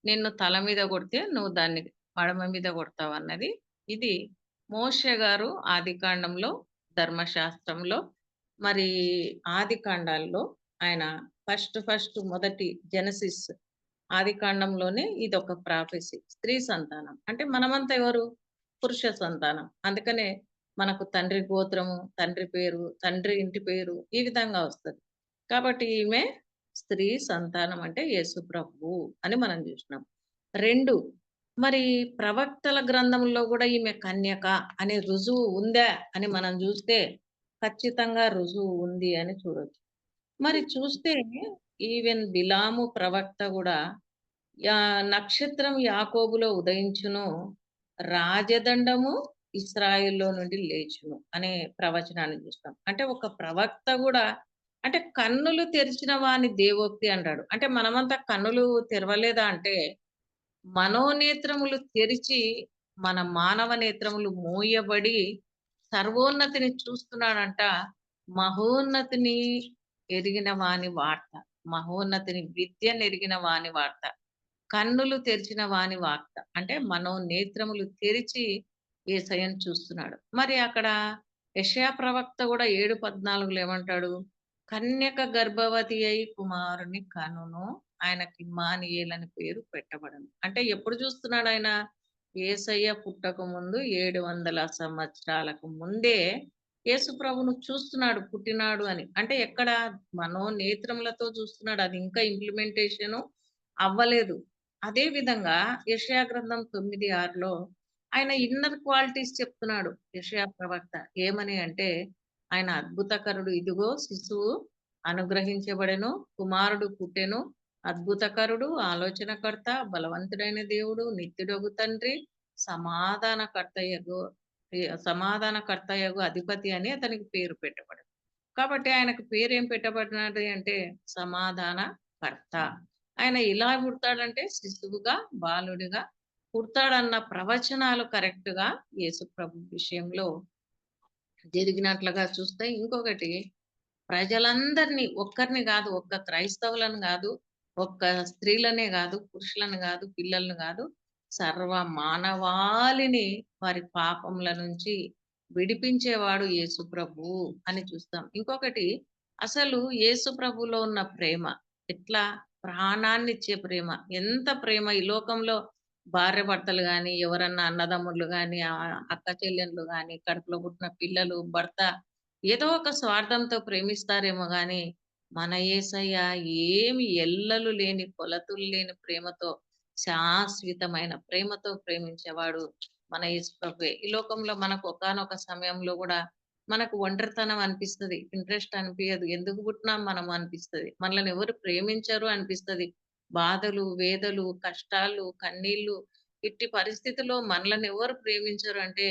నిన్ను తల మీద కొడితే నువ్వు దాన్ని మడమ మీద కొడతావు అన్నది. ఇది మోషే గారు ఆదికాండంలో, ధర్మశాస్త్రంలో, మరి ఆదికాండాల్లో ఆయన ఫస్ట్ మొదటి జెనసిస్ ఆదికాండంలోనే ఇదొక ప్రాఫెసీ. స్త్రీ సంతానం. అంటే మనమంతా ఎవరు? పురుష సంతానం. అందుకనే మనకు తండ్రి గోత్రము, తండ్రి పేరు, తండ్రి ఇంటి పేరు ఈ విధంగా వస్తది. కాబట్టి ఈమె స్త్రీ సంతానం అంటే యేసు ప్రభువు అని మనం చూసినాం. 2 మరి ప్రవక్తల గ్రంథంలో గూడా ఈమె కన్యక అనే రుజువు ఉందా అని మనం చూస్తే ఖచ్చితంగా రుజువు ఉంది అని చూడొచ్చు. మరి చూస్తే ఈవెన్ బిలాము ప్రవక్త గూడా నక్షత్రం యాకోబులో ఉదయించును, రాజదండము ఇశ్రాయేలులో నుండి లేచును అనే ప్రవచనాన్ని చూస్తాం. అంటే ఒక ప్రవక్త గూడా అంటే కన్నులు తెరిచిన వాని దేవోక్తి అంటాడు. అంటే మనమంతా కన్నులు తెరవలేదా అంటే, మనోనేత్రములు తెరిచి మన మానవ నేత్రములు మూయబడి సర్వోన్నతిని చూస్తున్నాడంట. మహోన్నతిని ఎరిగిన వాని వార్త. మహోన్నతిని విద్యనెరిగిన వాని వార్త. కన్నులు తెరిచిన వాని వార్త. అంటే మనోనేత్రములు తెరిచి యేసయ్యను చూస్తున్నాడు. మరి అక్కడ యెషయా ప్రవక్త గూడా 7:14లో ఏమంటాడు? కన్యక గర్భవతి అయి కుమారుని కనును. ఆయనకి ఇమ్మానుయేల్ అని పేరు పెట్టబడును. అంటే ఎప్పుడు చూస్తున్నాడు ఆయన? యేసయ్య పుట్టక ముందు 700 సంవత్సరాలకు ముందే యేసు ప్రభువును చూస్తున్నాడు పుట్టినాడు అని. అంటే ఎక్కడ? మనోనేత్రములతో చూస్తున్నాడు. అది ఇంకా ఇంప్లిమెంటేషను అవ్వలేదు. అదే విధంగా యెషయా గ్రంథం 9:6లో ఆయన ఇన్నర్ క్వాలిటీస్ చెప్తున్నాడు యెషయా ప్రవక్త. ఏమని అంటే, ఆయన అద్భుతకరుడు. ఇదిగో శిశువు అనుగ్రహించబడెను, కుమారుడు పుట్టెను, అద్భుతకరుడు, ఆలోచనకర్త, బలవంతుడైన దేవుడు, నిత్యుడగు తండ్రి, సమాధానకర్తయగు సమాధానకర్తయగు అధిపతి అని అతనికి పేరు పెట్టబడింది. కాబట్టి ఆయనకు పేరేం పెట్టబడినది అంటే సమాధానకర్త. ఆయన ఇలా పుడతాడంటే శిశువుగా, బాలుడిగా పుడతాడన్న ప్రవచనాలు కరెక్ట్‌గా యేసు ప్రభు విషయంలో జరిగినట్లుగా చూస్తే, ఇంకొకటి ప్రజలందరినీ ఒక్కరిని గాదు, ఒక్క క్రైస్తవులను గాదు, ఒక్క స్త్రీలనే గాదు, పురుషులను గాదు, పిల్లలను గాదు, సర్వ మానవాళిని వారి పాపముల నుంచి విడిపించేవాడు యేసు ప్రభువు అని చూస్తాం. ఇంకొకటి అసలు యేసు ప్రభులో ఉన్న ప్రేమ ఎట్లా? ప్రాణాన్నిచ్చే ప్రేమ. ఎంత ప్రేమ ఈ లోకంలో భార్యాభర్తలు గాని, ఎవరన్నా అన్నదమ్ములు గాని, అక్క చెల్లెండ్లు గాని, కడుపులో పుట్టిన పిల్లలు, భర్త ఏదో ఒక స్వార్థంతో ప్రేమిస్తారేమో గాని, మన యేసయ్య ఏమి ఎల్లలు లేని, కొలతలు లేని ప్రేమతో, శాశ్వతమైన ప్రేమతో ప్రేమించేవాడు మన యేసు ప్రభువే. ఈ లోకంలో మనకు ఒకానొక సమయంలో గూడా మనకు ఒంటరితనం అనిపిస్తది. ఇంట్రెస్ట్ అనిపియదు. ఎందుకు పుట్టినాం మనం అనిపిస్తది. మనల్ని ఎవరు ప్రేమించరు అనిపిస్తది. బాధలు, వేదలు, కష్టాలు, కన్నీళ్ళు ఇట్టి పరిస్థితిలో మనల్ని ఎవరు ప్రేమించరు అంటే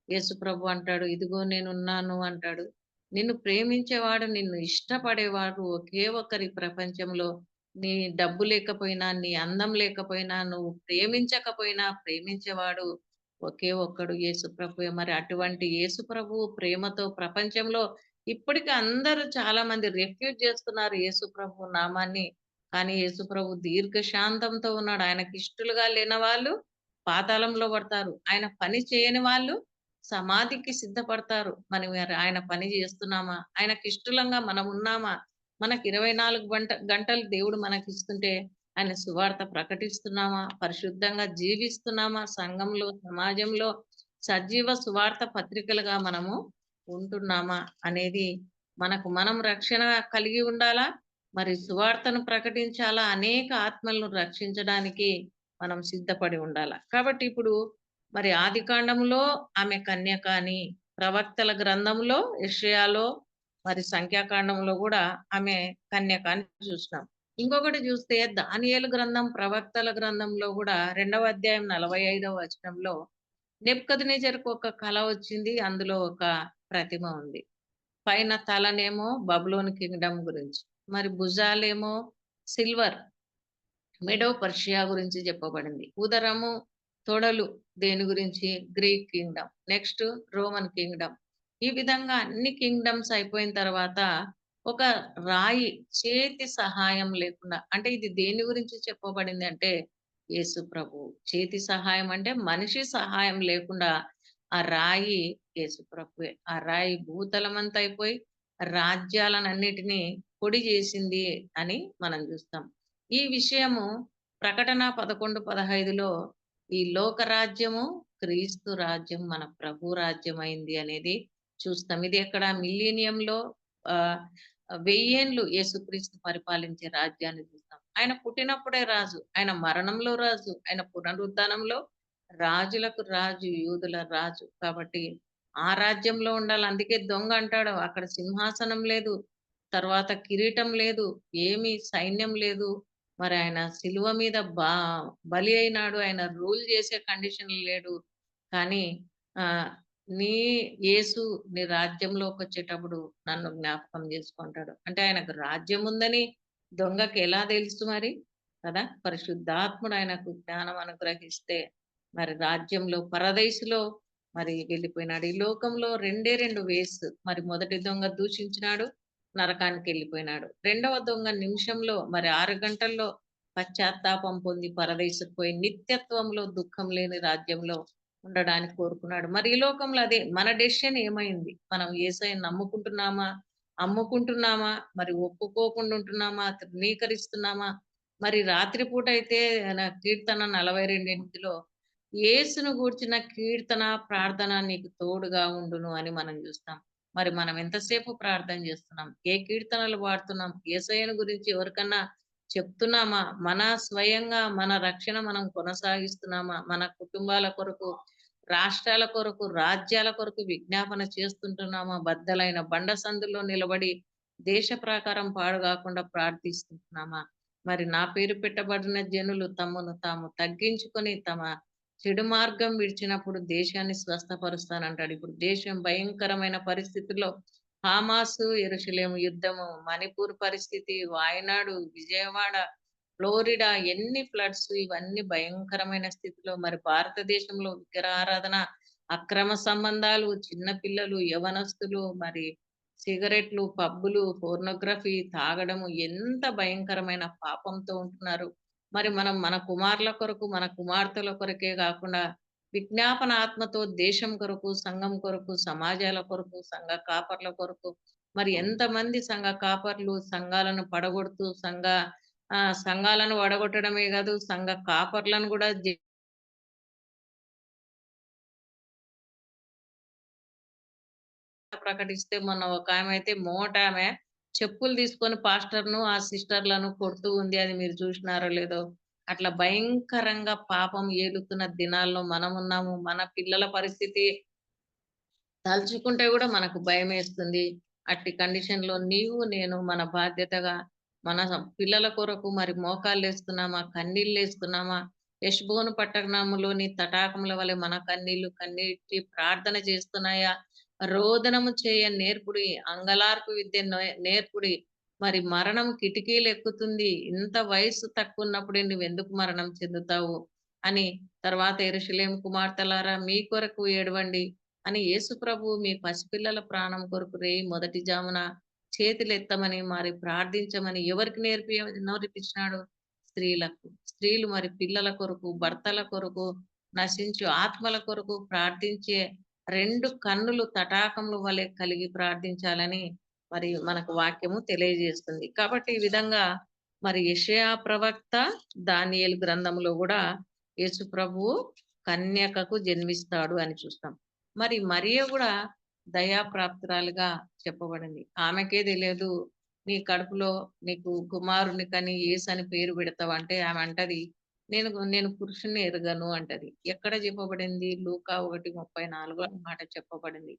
యేసుప్రభు అంటాడు, ఇదిగో నేనున్నాను అంటాడు. నిన్ను ప్రేమించేవాడు, నిన్ను ఇష్టపడేవాడు ఒకే ఒక్కరి ప్రపంచంలో. నీ డబ్బు లేకపోయినా, నీ అందం లేకపోయినా, నువ్వు ప్రేమించకపోయినా ప్రేమించేవాడు ఒకే ఒక్కడు యేసుప్రభువే. మరి అటువంటి యేసుప్రభువు ప్రేమతో ప్రపంచంలో ఇప్పటికి అందరూ చాలా మంది రెఫ్యూజ్ చేస్తున్నారు యేసుప్రభు నామాన్ని. కానీ యేసుప్రభు దీర్ఘశాంతంతో ఉన్నాడు. ఆయనకి ఇష్టలుగా లేని వాళ్ళు పాతాళంలో పడతారు. ఆయన పని చేయని వాళ్ళు సమాధికి సిద్ధపడతారు. మనం మరి ఆయన పని చేస్తున్నామా? ఆయనకి ఇష్టలంగా మనం ఉన్నామా? మనకు 24 గంటలు దేవుడు మనకిస్తుంటే ఆయన సువార్త ప్రకటిస్తున్నామా? పరిశుద్ధంగా జీవిస్తున్నామా? సంఘంలో, సమాజంలో సజీవ సువార్త పత్రికలుగా మనము ఉంటున్నామా? అనేది మనకు మనం రక్షణ కలిగి ఉండాలా? మరి సువార్తను ప్రకటించాలా? అనేక ఆత్మలను రక్షించడానికి మనం సిద్ధపడి ఉండాలా. కాబట్టి ఇప్పుడు మరి ఆదికాండంలో ఆమె కన్యక అని ప్రవక్తల గ్రంథంలో యెషయాలో మరి సంఖ్యాకాండంలో కూడా ఆమె కన్యక అని చూసినాం. ఇంకొకటి చూస్తే దానియేలు గ్రంథం ప్రవక్తల గ్రంథంలో కూడా 2వ అధ్యాయం 45వ వచనంలో నెబుకద్నెజరుకు ఒక కల వచ్చింది. అందులో ఒక ప్రతిమ ఉంది. పైన తలనేమో బబులోను కింగ్డమ్ గురించి, మరి భుజాలేమో సిల్వర్, మెడో పర్షియా గురించి చెప్పబడింది. ఉదరము, తొడలు దేని గురించి? Greek Kingdom, next Roman Kingdom. ఈ విధంగా అన్ని కింగ్డమ్స్ అయిపోయిన తర్వాత ఒక రాయి చేతి సహాయం లేకుండా, అంటే ఇది దేని గురించి చెప్పబడింది అంటే యేసు ప్రభు చేతి సహాయం, అంటే మనిషి సహాయం లేకుండా ఆ రాయి యేసు ప్రభువే. ఆ రాయి భూతలమంతా అయిపోయి రాజ్యాలనన్నిటినీ పొడి చేసింది అని మనం చూస్తాం. ఈ విషయము ప్రకటన 11:15లో ఈ లోక రాజ్యము క్రీస్తు రాజ్యం మన ప్రభు రాజ్యం అయింది అనేది చూస్తాం. ఇది ఎక్కడ మిలీనియంలో ఆ 1000 ఏండ్లు యేసుక్రీస్తు పరిపాలించే రాజ్యాన్ని చూస్తాం. ఆయన పుట్టినప్పుడే రాజు, ఆయన మరణంలో రాజు, ఆయన పునరుద్ధానంలో రాజులకు రాజు, యూదుల రాజు. కాబట్టి ఆ రాజ్యంలో ఉండాలి. అందుకే దొంగ అంటాడు అక్కడ సింహాసనం లేదు, తర్వాత కిరీటం లేదు, ఏమీ సైన్యం లేదు. మరి ఆయన సిలువ మీద బలి అయినాడు. ఆయన రూల్ చేసే కండిషన్ లేడు. కానీ ఆ నీ యేసు నీ రాజ్యంలోకి వచ్చేటప్పుడు నన్ను జ్ఞాపకం చేసుకుంటాడు. అంటే ఆయనకు రాజ్యం ఉందని దొంగకి ఎలా తెలుసు మరి? కదా! పరిశుద్ధాత్ముడు ఆయనకు జ్ఞానం అనుగ్రహిస్తే మరి రాజ్యంలో పరదైసులో మరి వెళ్ళిపోయినాడు. ఈ లోకంలో 2 వేస్. మరి మొదటి దొంగ దూషించినాడు, నరకానికి వెళ్ళిపోయినాడు. రెండవ దొంగ నిమిషంలో మరి 6 గంటల్లో పశ్చాత్తాపం పొంది పరదేశకు పోయి నిత్యత్వంలో దుఃఖం లేని రాజ్యంలో ఉండడానికి కోరుకున్నాడు. మరి ఈ లోకంలో అదే మన డెసిషన్ ఏమైంది? మనం యేసయ్యని నమ్ముకుంటున్నామా? అమ్ముకుంటున్నామా? మరి ఒప్పుకోకుండా ఉంటున్నామా? తృణీకరిస్తున్నామా? మరి రాత్రిపూట అయితే కీర్తన 42:8లో యేసును గూర్చిన కీర్తన, ప్రార్థన నీకు తోడుగా ఉండును అని మనం చూస్తాం. మరి మనం ఎంతసేపు ప్రార్థన చేస్తున్నాం? ఏ కీర్తనలు పాడుతున్నాం? యేసయ్యను గురించి ఎవరికన్నా చెప్తున్నామా? మన స్వయంగా మన రక్షణ మనం కొనసాగిస్తున్నామా? మన కుటుంబాల కొరకు, రాష్ట్రాల కొరకు, రాజ్యాల కొరకు విజ్ఞాపన చేస్తుంటున్నామా? బద్దలైన బండ సందుల్లో నిలబడి దేశ ప్రాకారం పాడు కాకుండా ప్రార్థిస్తున్నామా? మరి నా పేరు పెట్టబడిన జనులు తమను తాము తగ్గించుకొని తమ చెడు మార్గం విడిచినప్పుడు దేశాన్ని స్వస్థపరుస్తానంటాడు. ఇప్పుడు దేశం భయంకరమైన పరిస్థితుల్లో హామాసు, యెరూషలేము యుద్ధము, మణిపూర్ పరిస్థితి, వాయనాడు, విజయవాడ, ఫ్లోరిడా ఎన్ని ఫ్లడ్స్, ఇవన్నీ భయంకరమైన స్థితిలో మరి భారతదేశంలో విగ్రహారాధన, అక్రమ సంబంధాలు, చిన్న పిల్లలు, యవనస్తులు, మరి సిగరెట్లు, పబ్బులు, పోర్నోగ్రఫీ, తాగడము ఎంత భయంకరమైన పాపంతో ఉంటున్నారు. మరి మనం మన కుమారుల కొరకు, మన కుమార్తెల కొరకే కాకుండా విజ్ఞాపన ఆత్మతో దేశం కొరకు, సంఘం కొరకు, సమాజాల కొరకు, సంఘ కాపర్ల కొరకు, మరి ఎంతమంది సంఘ కాపర్లు సంఘాలను పడగొడుతూ సంఘాలను వడగొట్టడమే కాదు, సంఘ కాపర్లను కూడా ప్రకటిస్తే మొన్న ఒక ఆమె అయితే మోటామె చెప్పులు తీసుకొని పాస్టర్‌ను, ఆ సిస్టర్‌లను కొడుతూ ఉంది. అది మీరు చూసినారో లేదో? అట్లా భయంకరంగా పాపం ఏలుతున్న దినాల్లో మనమున్నాము. మన పిల్లల పరిస్థితి తలుచుకుంటే గూడా మనకు భయమేస్తుంది. అట్టి కండిషన్‌లో నీవు, నేను మన బాధ్యతగా మన పిల్లల కొరకు మరి మోకాళ్ళేస్తున్నామా? కన్నీళ్ళేస్తున్నామా? హెష్బోను పట్టణంలోని తటాకముల వలె మన కన్నీళ్లు కన్నీటి ప్రార్థన చేస్తున్నాయా? రోదనము చేయ నేర్పుడి, అంగలార్పు విద్య నేర్పుడి. మరి మరణం కిటికీలెక్కుతుంది. ఇంత వయస్సు తక్కువున్నప్పుడే నువ్వెందుకు మరణం చెందుతావు? అని తర్వాత యెరూషలేము కుమార్తెలారా మీ కొరకు ఏడవండి అని యేసు ప్రభువు మీ పసిపిల్లల ప్రాణం కొరకు మొదటి జామున చేతులెత్తమని మరి ప్రార్థించమని ఎవరికి నేర్పించినాడు? స్త్రీలకు. స్త్రీలు మరి పిల్లల కొరకు, భర్తల కొరకు, నశించు ఆత్మల కొరకు ప్రార్థించే 2 కన్నులు తటాకముల వలె కలిగి ప్రార్థించాలని మరి మనకు వాక్యము తెలియజేస్తుంది. కాబట్టి ఈ విధంగా మరి యెషయా ప్రవక్త, దానియేలు గ్రంథంలో కూడా యేసు ప్రభువు కన్యకకు జన్మిస్తాడు అని చూస్తాం. మరి మరియ కూడా దయాప్రాప్తురాలుగా చెప్పబడింది. ఆమెకే తెలియదు నీ కడుపులో నీకు కుమారునికని యేసు అని పేరు పెడతావంటే ఆమె అంటది నేను నేను పురుషుణ్ణి ఎరుగను అంటది. ఎక్కడ చెప్పబడింది? లూకా 1:34 మాట చెప్పబడింది.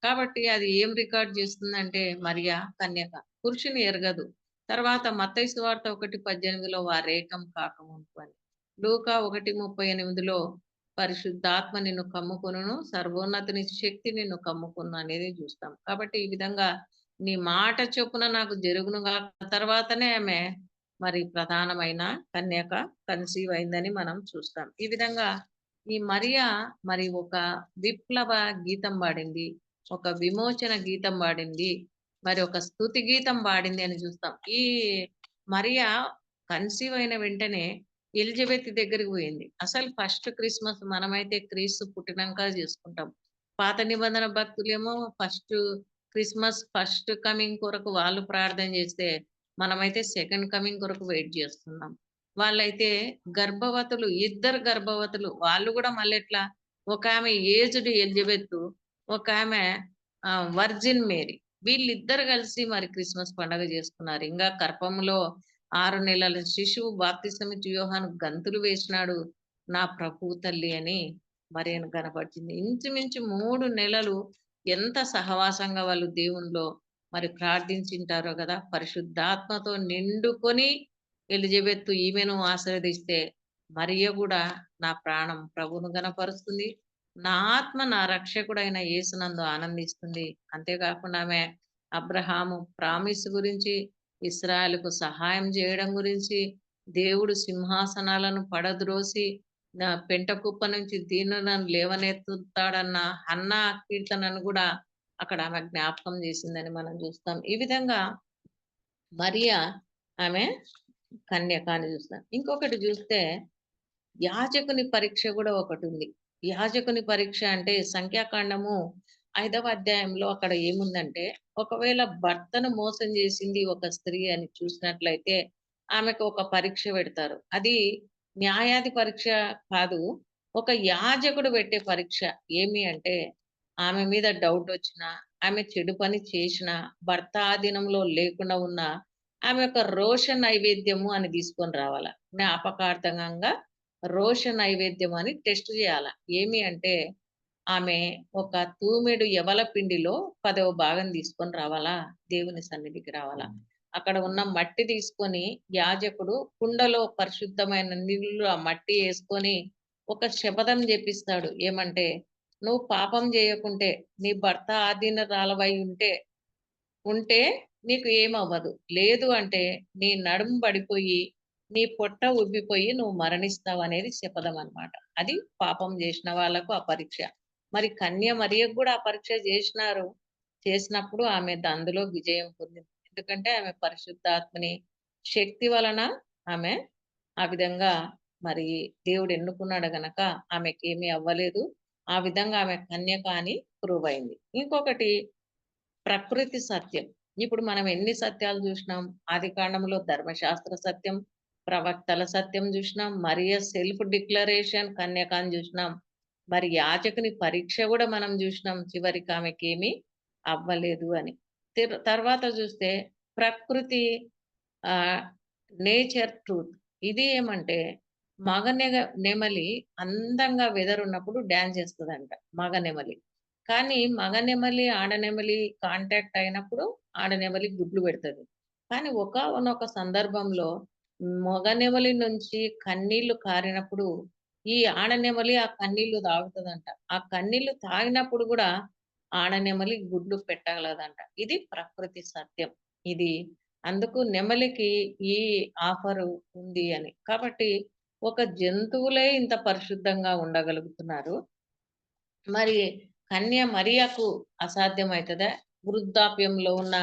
కాబట్టి అది ఏం రికార్డ్ చేస్తుందంటే మరియా కన్యక. పురుషుని ఎరగదు. తర్వాత మత్తయి సువార్త 1:18లో వారేకం కాకమునుపు అని. లూకా 1:38లో పరిశుద్ధాత్మ నిన్ను కమ్ముకొనును, సర్వోన్నతుని శక్తి నిన్ను కమ్ముకొను అనేది చూస్తాం. కాబట్టి ఈ విధంగా నీ మాట చొప్పున నాకు జరుగును గాక తర్వాతనే ఆమె మరి ప్రధానమైన కన్యక కన్సీవ్ అయిందని మనం చూస్తాం. ఈ విధంగా ఈ మరియా మరి ఒక విప్లవ గీతం పాడింది. ఒక విమోచన గీతం పాడింది. మరి ఒక స్తుతి గీతం పాడింది అని చూస్తాం. ఈ మరియా కన్సీవ్ అయిన వెంటనే ఎలిజబెత్ దగ్గరికి పోయింది. అసలు ఫస్ట్ క్రిస్మస్ మనమైతే క్రీస్తు పుట్టినంక చేసుకుంటాం. పాత నిబంధన భక్తులేమో ఫస్ట్ క్రిస్మస్ ఫస్ట్ కమింగ్ కొరకు వాళ్ళు ప్రార్థన చేస్తే, మనమైతే సెకండ్ కమింగ్ కొరకు వెయిట్ చేస్తున్నాం. వాళ్ళైతే గర్భవతులు, ఇద్దరు గర్భవతులు. వాళ్ళు కూడా మళ్ళెట్లా, ఒకామె ఏజ్డ్ ఎలిజబెత్, ఒకామె వర్జిన్ మేరీ. వీళ్ళిద్దరు కలిసి మరి క్రిస్మస్ పండగ చేసుకున్నారు. ఇంగా గర్భంలో 6 నెలల శిశువు బాప్తిసమిచ్చి యోహాను గంతులు వేసినాడు. నా ప్రభువు తల్లి అని మరియను కనపరిచింది. ఇంచుమించు 3 నెలలు ఎంత సహవాసంగా వాళ్ళు దేవునిలో మరి ప్రార్థించింటారో గదా! పరిశుద్ధాత్మతో నిండుకొని ఎలిజబెత్ ఈమెను ఆశీర్వదిస్తే, మరియ గూడా నా ప్రాణం ప్రభువును గనపరుస్తుంది. నా ఆత్మ నా రక్షకుడైన యేసునందు ఆనందిస్తుంది. అంతేకాకుండా ఆమె అబ్రహాము ప్రామిస్ గురించి, ఇశ్రాయేలుకు సహాయం చేయడం గురించి, దేవుడు సింహాసనాలను పడద్రోసి పెంట కుప్ప నుంచి దీనులను లేవనెత్తుతాడన్న హన్నా కీర్తనను గూడా అక్కడ ఆమె జ్ఞాపకం చేసిందని మనం చూస్తాం. ఈ విధంగా మరియా ఆమె కన్యక అని చూస్తాం. ఇంకొకటి చూస్తే యాజకుని పరీక్ష కూడా ఒకటుంది. యాజకుని పరీక్ష అంటే సంఖ్యాకాండము 5వ అధ్యాయంలో అక్కడ ఏముందంటే, ఒకవేళ భర్తను మోసం చేసింది ఒక స్త్రీ అని చూసినట్లయితే ఆమెకు ఒక పరీక్ష పెడతారు. అది న్యాయాధి పరీక్ష కాదు. ఒక యాజకుడు పెట్టే పరీక్ష. ఏమి అంటే, ఆమె మీద డౌట్ వచ్చినా, ఆమె చెడు పని చేసినా, భర్త ఆధీనంలో లేకుండా ఉన్నా, ఆమె యొక్క రోష నైవేద్యము అని తీసుకొని రావాల. జ్ఞాపకార్థంగా రోష నైవేద్యం అని టెస్ట్ చేయాల. ఏమి అంటే, ఆమె ఒక తూమెడు యవల పిండిలో 10వ భాగం తీసుకొని రావాలా, దేవుని సన్నిధికి రావాలా. అక్కడ ఉన్న మట్టి తీసుకొని యాజకుడు కుండలో పరిశుద్ధమైన నీళ్ళు ఆ మట్టి వేసుకొని ఒక శపథం జెపిస్తాడు. ఏమంటే, నువ్వు పాపం చేయకుంటే, నీ భర్త ఆధీనరాలవై ఉంటే నీకు ఏమవ్వదు. లేదు అంటే నీ నడుము పడిపోయి, నీ పొట్ట ఉబ్బిపోయి నువ్వు మరణిస్తావనేది శపథం అన్నమాట. అది పాపం చేసిన వాళ్ళకు ఆ పరీక్ష. మరి కన్య మరియకు కూడా ఆ పరీక్ష చేసినారు. చేసినప్పుడు ఆమె అందులో విజయం పొందింది. ఎందుకంటే ఆమె పరిశుద్ధాత్మని శక్తి వలన ఆమె ఆ విధంగా మరి దేవుడు ఎన్నుకున్నాడు గనక ఆమెకేమీ అవ్వలేదు. ఆ విధంగా ఆమె కన్యక అని ప్రూవ్ అయింది. ఇంకొకటి ప్రకృతి సత్యం. ఇప్పుడు మనం ఎన్ని సత్యాలు చూసినాం. ఆదికాండంలో ధర్మశాస్త్ర సత్యం, ప్రవక్తల సత్యం చూసినాం. మరియ సెల్ఫ్ డిక్లరేషన్ కన్యక అని చూసినాం. మరి యాజకుని పరీక్ష కూడా మనం చూసినాం. చివరికి ఆమెకేమీ అవ్వలేదు అని. తర్వాత చూస్తే ప్రకృతి ఆహ్, నేచర్ ట్రూత్. ఇది ఏమంటే నెమలి అందంగా వెదర్ ఉన్నప్పుడు డాన్స్ చేస్తదంట మగ నెమలి. కానీ మగ నెమలి, ఆడ నెమలి కాంటాక్ట్ అయినప్పుడు ఆడ నెమలి గుడ్లు పెడతది. కానీ ఒకానొక సందర్భంలో మగ నెమలి నుంచి కన్నీళ్లు కారినప్పుడు ఈ ఆడ నెమలి ఆ కన్నీళ్లు తాగుతదంట. ఆ కన్నీళ్లు తాగినప్పుడు గూడా ఆడ నెమలి గుడ్లు పెట్టగలదంట. ఇది ప్రకృతి సత్యం. ఇది అందుకు నెమలికి ఈ ఆఫరు ఉంది అని. కాబట్టి ఒక జంతువులే ఇంత పరిశుద్ధంగా ఉండగలుగుతున్నారు. మరి కన్య మరియకు అసాధ్యమైతదా? వృద్ధాప్యంలో ఉన్న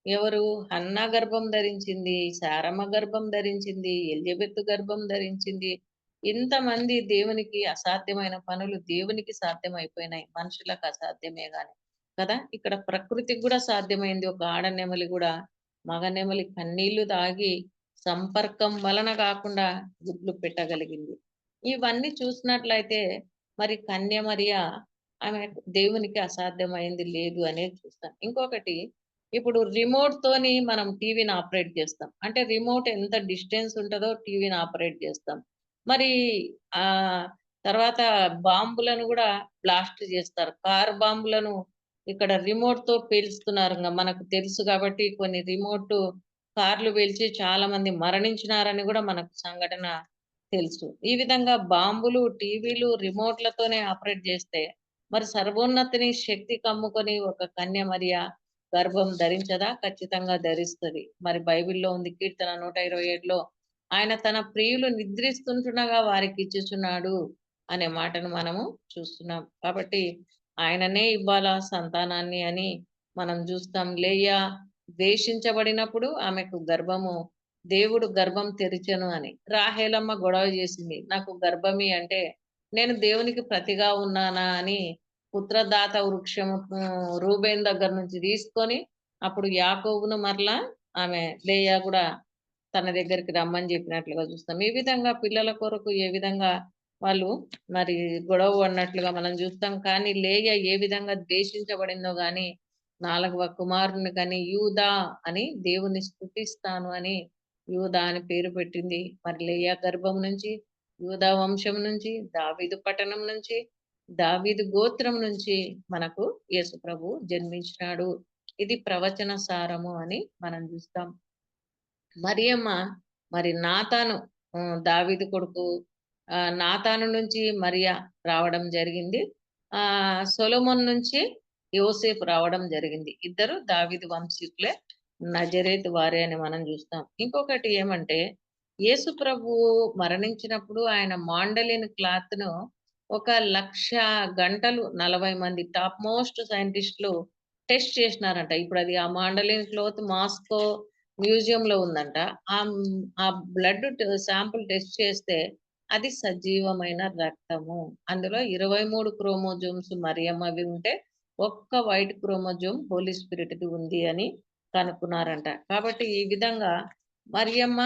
ఎవరు హన్నా గర్భం ధరించింది, శారమ్మ గర్భం ధరించింది, ఎలిజబెత్ గర్భం ధరించింది. ఇంతమంది దేవునికి అసాధ్యమైన పనులు దేవునికి సాధ్యమైపోయినాయి. మనుషులకు అసాధ్యమే గాని. కదా! ఇక్కడ ప్రకృతికి గూడా సాధ్యమైంది. ఒక ఆడ నెమలి గూడా మగ నెమలి కన్నీళ్లు తాగి సంపర్కం వలన కాకుండా గుడ్లు పెట్టగలిగింది. ఇవన్నీ చూసినట్లయితే మరి కన్య మరియ ఆమె దేవునికి అసాధ్యమైంది లేదు అనేది చూస్తాం. ఇంకొకటి ఇప్పుడు రిమోట్ తోని మనం టీవీని ఆపరేట్ చేస్తాం. అంటే రిమోట్ ఎంత డిస్టెన్స్ ఉంటదో టీవీని ఆపరేట్ చేస్తాం. మరి తర్వాత బాంబులను గూడా బ్లాస్ట్ చేస్తారు. కార్ బాంబులను ఇక్కడ రిమోట్‌తో పేలుస్తున్నారు. మనకు తెలుసు కాబట్టి కొన్ని రిమోట్ కార్లు పేల్చి చాలా మంది మరణించినారని గూడా మనకు సంఘటన తెలుసు. ఈ విధంగా బాంబులు, టీవీలు, రిమోట్‌లతోనే ఆపరేట్ జేస్తే, మరి సర్వోన్నతిని శక్తి కమ్ముకొని ఒక కన్య మరియ గర్భం ధరించదా? ఖచ్చితంగా ధరిస్తది. మరి బైబిల్‌లో ఉంది కీర్తన 127లో ఆయన తన ప్రియులు నిద్రిస్తుంటుండగా వారికిచ్చుచున్నాడు అనే మాటను మనము చూస్తున్నాం. కాబట్టి ఆయననే ఇవ్వాలా సంతానాన్ని అని మనం చూస్తాం. లేయా ద్వేషించబడినప్పుడు ఆమెకు దేవుడు గర్భం తెరిచెను అని. రాహేలమ్మ గొడవ చేసింది. నాకు గర్భమి అంటే, నేను దేవునికి ప్రతిగా ఉన్నానా అని పుత్రదాత వృక్షము రూబేను దగ్గర నుంచి తీసుకొని, అప్పుడు యాకోబును మరలా ఆమె లేయా గూడా తన దగ్గరికి రమ్మని చెప్పినట్లుగా చూస్తాం. ఈ విధంగా పిల్లల కొరకు ఏ విధంగా వాళ్ళు మరి గొడవ పడినట్లుగా మనం చూస్తాం. కానీ లేయ ఏ విధంగా ద్వేషించబడిందో గాని 4వ కుమారుని కని యూదా అని దేవుని స్తుతిస్తాను అని యూదా అని పేరు పెట్టింది. మరి లేయా గర్భం నుంచి, యూదా వంశం నుంచి, దావీదు పట్టణం నుంచి, దావీదు గోత్రం నుంచి మనకు యేసు ప్రభువు జన్మించినాడు. ఇది ప్రవచన సారము అని మనం చూస్తాం. మరియమ్మ మరి నాతాను దావీదు కొడుకు నాతాను నుంచి మరియా రావడం జరిగింది. సొలొమోన్ నుంచి యోసేపు రావడం జరిగింది. ఇద్దరు దావీదు వంశీకులే, నజరేతు వారే అని మనం చూస్తాం. ఇంకొకటి ఏమంటే యేసు ప్రభువు మరణించినప్పుడు ఆయన మాండలిన్ క్లాత్‌ను 1,00,000 గంటలు 40 మంది టాప్ మోస్ట్ సైంటిస్ట్‌లు టెస్ట్ చేసినారంట. ఇప్పుడు ఆ మాండలిన్ క్లాత్ మాస్కో మ్యూజియంలో ఉందంట. ఆ బ్లడ్ శాంపుల్ టెస్ట్ చేస్తే అది సజీవమైన రక్తము. అందులో 23 క్రోమోజోమ్స్ మరియమ్మవి ఉంటే, ఒక్క వైట్ క్రోమోజోమ్ హోలీ స్పిరిట్‌ది ఉంది అని కనుక్కున్నారంట. కాబట్టి ఈ విధంగా మరియమ్మ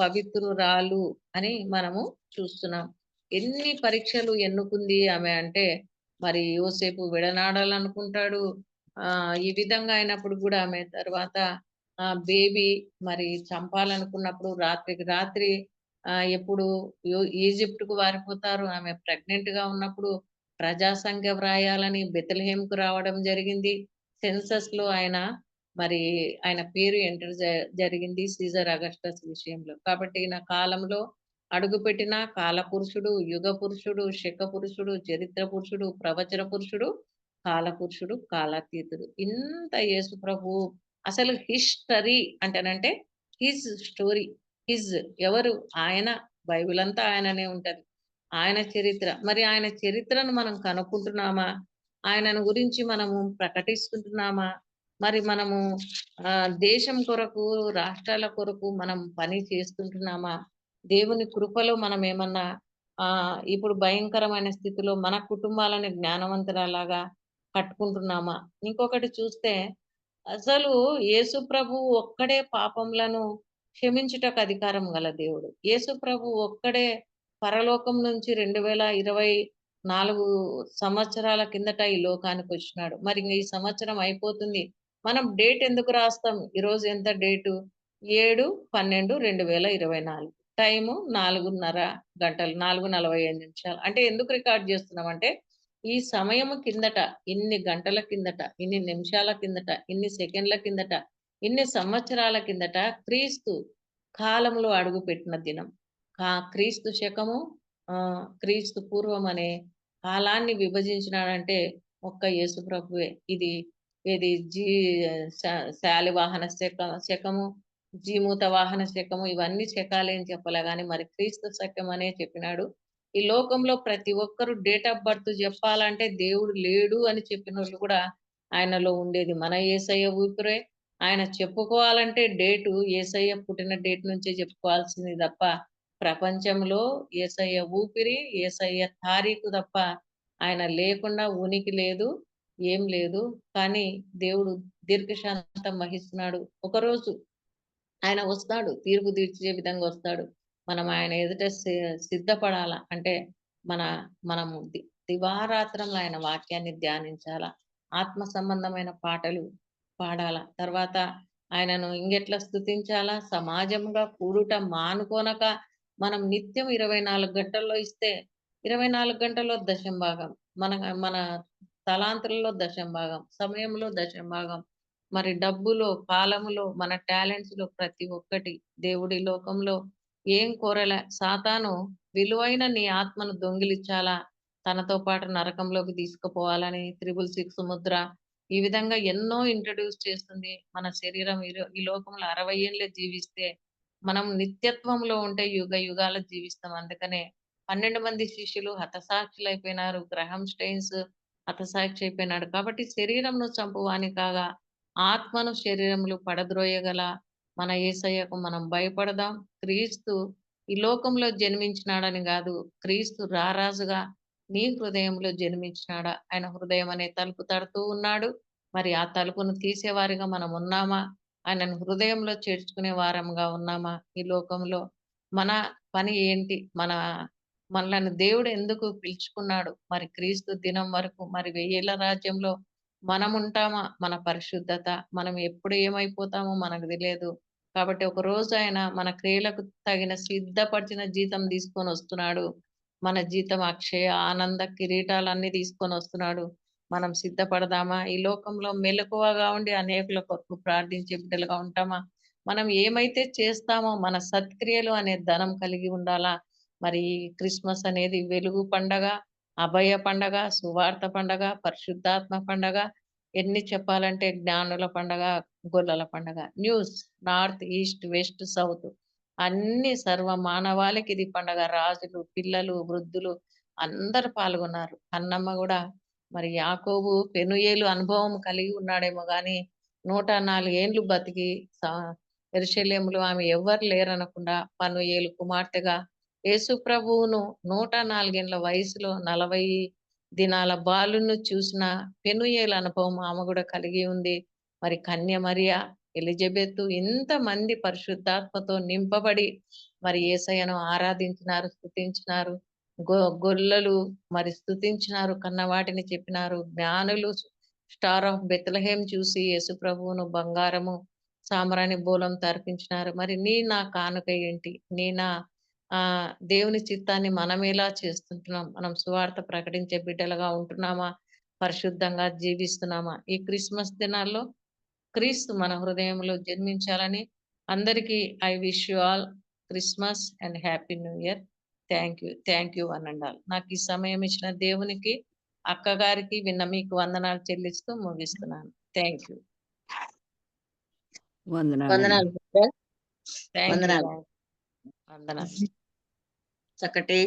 పవిత్రురాలు అని మనము చూస్తున్నాం. ఎన్ని పరీక్షలు ఎన్నుకుంది ఆమె అంటే, మరి యోసేపు విడనాడాలనుకుంటాడు. ఈ విధంగా అయినప్పుడు గూడా ఆమె తర్వాత బేబీ మరి చంపాలనుకున్నప్పుడు రాత్రికి రాత్రి ఎప్పుడు ఈజిప్ట్‌కు వారిపోతారు. ఆమె ప్రెగ్నెంట్‌గా ఉన్నప్పుడు ప్రజా సంఖ్య వ్రాయాలని బెత్లెహేమ్‌కు రావడం జరిగింది. సెన్సస్‌లో మరి ఆయన పేరు ఎంటర్ జరిగింది సీజర్ అగస్టస్ విషయంలో. కాబట్టి ఈయన కాలంలో అడుగుపెట్టిన కాలపురుషుడు, యుగ పురుషుడు, శక పురుషుడు, చరిత్ర పురుషుడు, ప్రవచన పురుషుడు, కాలపురుషుడు, కాలాతీతుడు. ఇంత యేసు ప్రభువు అసలు హిస్టరీ అంటేనంటే హిజ్ స్టోరీ. హిజ్ ఎవరు? ఆయన. బైబిల్ అంతా ఆయననే ఉంటది. ఆయన చరిత్ర. మరి ఆయన చరిత్రను మనం కనుక్కుంటున్నామా? ఆయనను గురించి మనము ప్రకటిస్తుంటున్నామా? మరి మనము దేశం కొరకు, రాష్ట్రాల కొరకు మనం పని చేస్తుంటున్నామా? దేవుని కృపలో మనం ఏమన్నా ఇప్పుడు భయంకరమైన స్థితిలో మన కుటుంబాలను జ్ఞానవంతురాలాగా కట్టుకుంటున్నామా? ఇంకొకటి చూస్తే అసలు యేసు ప్రభువు ఒక్కడే పాపములను క్షమించుటకు అధికారం గల దేవుడు. యేసు ప్రభువు ఒక్కడే పరలోకం నుంచి 2024 సంవత్సరాల కిందట ఈ లోకానికొచ్చినాడు. మరి ఇంగ ఈ సంవత్సరం అయిపోతుంది. మనం డేట్ ఎందుకు రాస్తాం? ఈరోజు ఎంత డేటు? 7/12/2024. టైము 4:30 గంటలు, 4:45 నిమిషాలు. అంటే ఎందుకు రికార్డ్ చేస్తున్నామంటే, ఈ సమయము కిందట, ఇన్ని గంటల కిందట, ఇన్ని నిమిషాల కిందట, ఇన్ని సెకండ్ల కిందట, ఇన్ని సంవత్సరాల కిందట క్రీస్తు కాలంలో అడుగుపెట్టిన దినం. క్రీస్తు శకము క్రీస్తు పూర్వం అనే కాలాన్ని విభజించినాడంటే ఒక్క యేసు ప్రభువే. ఇది శాలివాహన శకము, జీమూత వాహన శకము ఇవన్నీ శకాలే అని చెప్పలే గాని మరి క్రీస్తు శకం అనే చెప్పినాడు. ఈ లోకంలో ప్రతి ఒక్కరు డేట్ ఆఫ్ బర్త్ చెప్పాలంటే దేవుడు లేడు అని చెప్పినోళ్ళు కూడా ఆయనలో ఉండేది. మన యేసయ్య ఊపిరే. ఆయన చెప్పుకోవాలంటే డేటు యేసయ్య పుట్టిన డేట్ నుంచే చెప్పుకోవాల్సింది తప్ప, ప్రపంచంలో యేసయ్య ఊపిరి, యేసయ్య తారీఖు తప్ప ఆయన లేకుండా ఉనికి లేదు, ఏం లేదు. కానీ దేవుడు దీర్ఘశాంతం వహిస్తున్నాడు. ఒకరోజు ఆయన వస్తాడు. తీర్పు తీర్చే విధంగా వస్తాడు. మనం ఆయన ఎదుట సిద్ధపడాల. అంటే మన మనము దివారాత్రంలో ఆయన వాక్యాన్ని ధ్యానించాలా. ఆత్మ సంబంధమైన పాటలు పాడాలా. తర్వాత ఆయనను ఇంకెట్లా స్తుతించాలా, సమాజంగా కూడుట మానుకోనక మనం నిత్యం 24 గంటల్లో ఇస్తే 24 గంటల్లో దశంభాగం మన మన తలాంతులలో దశంభాగం, సమయంలో దశంభాగం, మరి డబ్బులో, కాలములో, మన టాలెంట్స్‌లో ప్రతి ఒక్కటి దేవుడి లోకంలో ఏం కోరలే. సాతాను విలువైన నీ ఆత్మను దొంగిలించాలా, తనతో పాటు నరకంలోకి తీసుకుపోవాలని 666 ముద్ర ఈ విధంగా ఎన్నో ఇంట్రొడ్యూస్ చేస్తుంది. మన శరీరం ఈ లోకంలో 60 ఏండ్లే జీవిస్తే, మనం నిత్యత్వంలో ఉంటే యుగ యుగాలు జీవిస్తాం. అందుకనే 12 మంది శిష్యులు హతసాక్షులైపోయినారు. గ్రహాం స్టెయిన్స్ హతసాక్షి అయిపోయినాడు. కాబట్టి శరీరంను చంపువాని కాగా, ఆత్మను శరీరములు పడద్రోయగల మన యేసయ్యకు మనం భయపడదాం. క్రీస్తు ఈ లోకంలో జన్మించినాడని గాదు, క్రీస్తు రారాజుగా నీ హృదయంలో జన్మించినాడా? ఆయన హృదయం అనే తలుపు తడుతూ ఉన్నాడు. మరి ఆ తలుపును తీసేవారిగా మనం ఉన్నామా? ఆయనను హృదయంలో చేర్చుకునే వారంగా ఉన్నామా? ఈ లోకంలో మన పని ఏంటి? మనలను దేవుడు ఎందుకు పిలుచుకున్నాడు? మరి క్రీస్తు దినం వరకు మరి వెయ్యేళ్ళ రాజ్యంలో మనముంటామా? మన పరిశుద్ధత, మనం ఎప్పుడు ఏమైపోతామో మనకు తెలియదు. కాబట్టి ఒకరోజు ఆయన మన క్రియలకు తగిన సిద్ధపరిచిన జీతం తీసుకొనొస్తున్నాడు. మన జీతం అక్షయ, ఆనంద కిరీటాలన్నీ తీసుకొనొస్తున్నాడు. మనం సిద్ధపడదామా? ఈ లోకంలో మెలకువగా ఉండి అనేకుల కొరకు ప్రార్థించే బిడ్డలుగా ఉంటామా? మనం ఏమైతే చేస్తామో మన సత్క్రియలు అనే ధనం కలిగి ఉండాలా? మరి ఈ క్రిస్మస్ అనేది వెలుగు పండగ, అభయ పండగ, సువార్త పండగ, పరిశుద్ధాత్మ పండగ, ఎన్ని చెప్పాలంటే జ్ఞానుల పండగ, గొల్లల పండగ. News north, east, west, south అన్ని సర్వ మానవాళికి ఇది పండగ. రాజులు, పిల్లలు, వృద్ధులు అందరూ పాల్గొన్నారు. కన్నమ్మ గూడా మరి యాకోబు పెనుయేలు అనుభవం కలిగి ఉన్నాడేమో గాని 104 ఏండ్లు బతికి స యెరూషలేములో ఆమె ఎవ్వరు లేరనకుండా పనుయేలు కుమార్తెగా యేసు ప్రభువును 104 ఏండ్ల వయసులో 40 దినాల బాలును చూసిన పెనుయేలు అనుభవం ఆమె గూడా కలిగి ఉంది. మరి కన్య మరియ, ఎలిజబెతు ఇంతమంది పరిశుద్ధాత్మతో నింపబడి మరి యేసయ్యను ఆరాధించినారు, స్తుతించినారు. గొల్లలు మరి స్తుతించినారు, కన్నవాటిని చెప్పినారు. జ్ఞానులు స్టార్ ఆఫ్ బెత్లెహేమ్ చూసి యేసు ప్రభువును బంగారము, సాంబ్రాణి బూలంతో అర్పించినారు. మరి నా కానుక ఏంటి? దేవుని చిత్తాన్ని మనమెలా చేస్తుంటున్నాం? మనం సువార్త ప్రకటించే బిడ్డలుగా ఉంటున్నామా? పరిశుద్ధంగా జీవిస్తున్నామా? ఈ క్రిస్మస్ దినాల్లో క్రీస్తు మన హృదయంలో జన్మించాలని అందరికీ I wish you all Christmas and happy new year. Thank you one and all. నాకు ఈ సమయం ఇచ్చిన దేవునికి, అక్కగారికి, విన్న మీకు వందనాలు చెల్లిస్తూ ముగిస్తున్నాను. Thank you. వందనాలు. వందనాలు సిస్టర్. Thank you. వందనాలు. వందనాలు. చక్కటి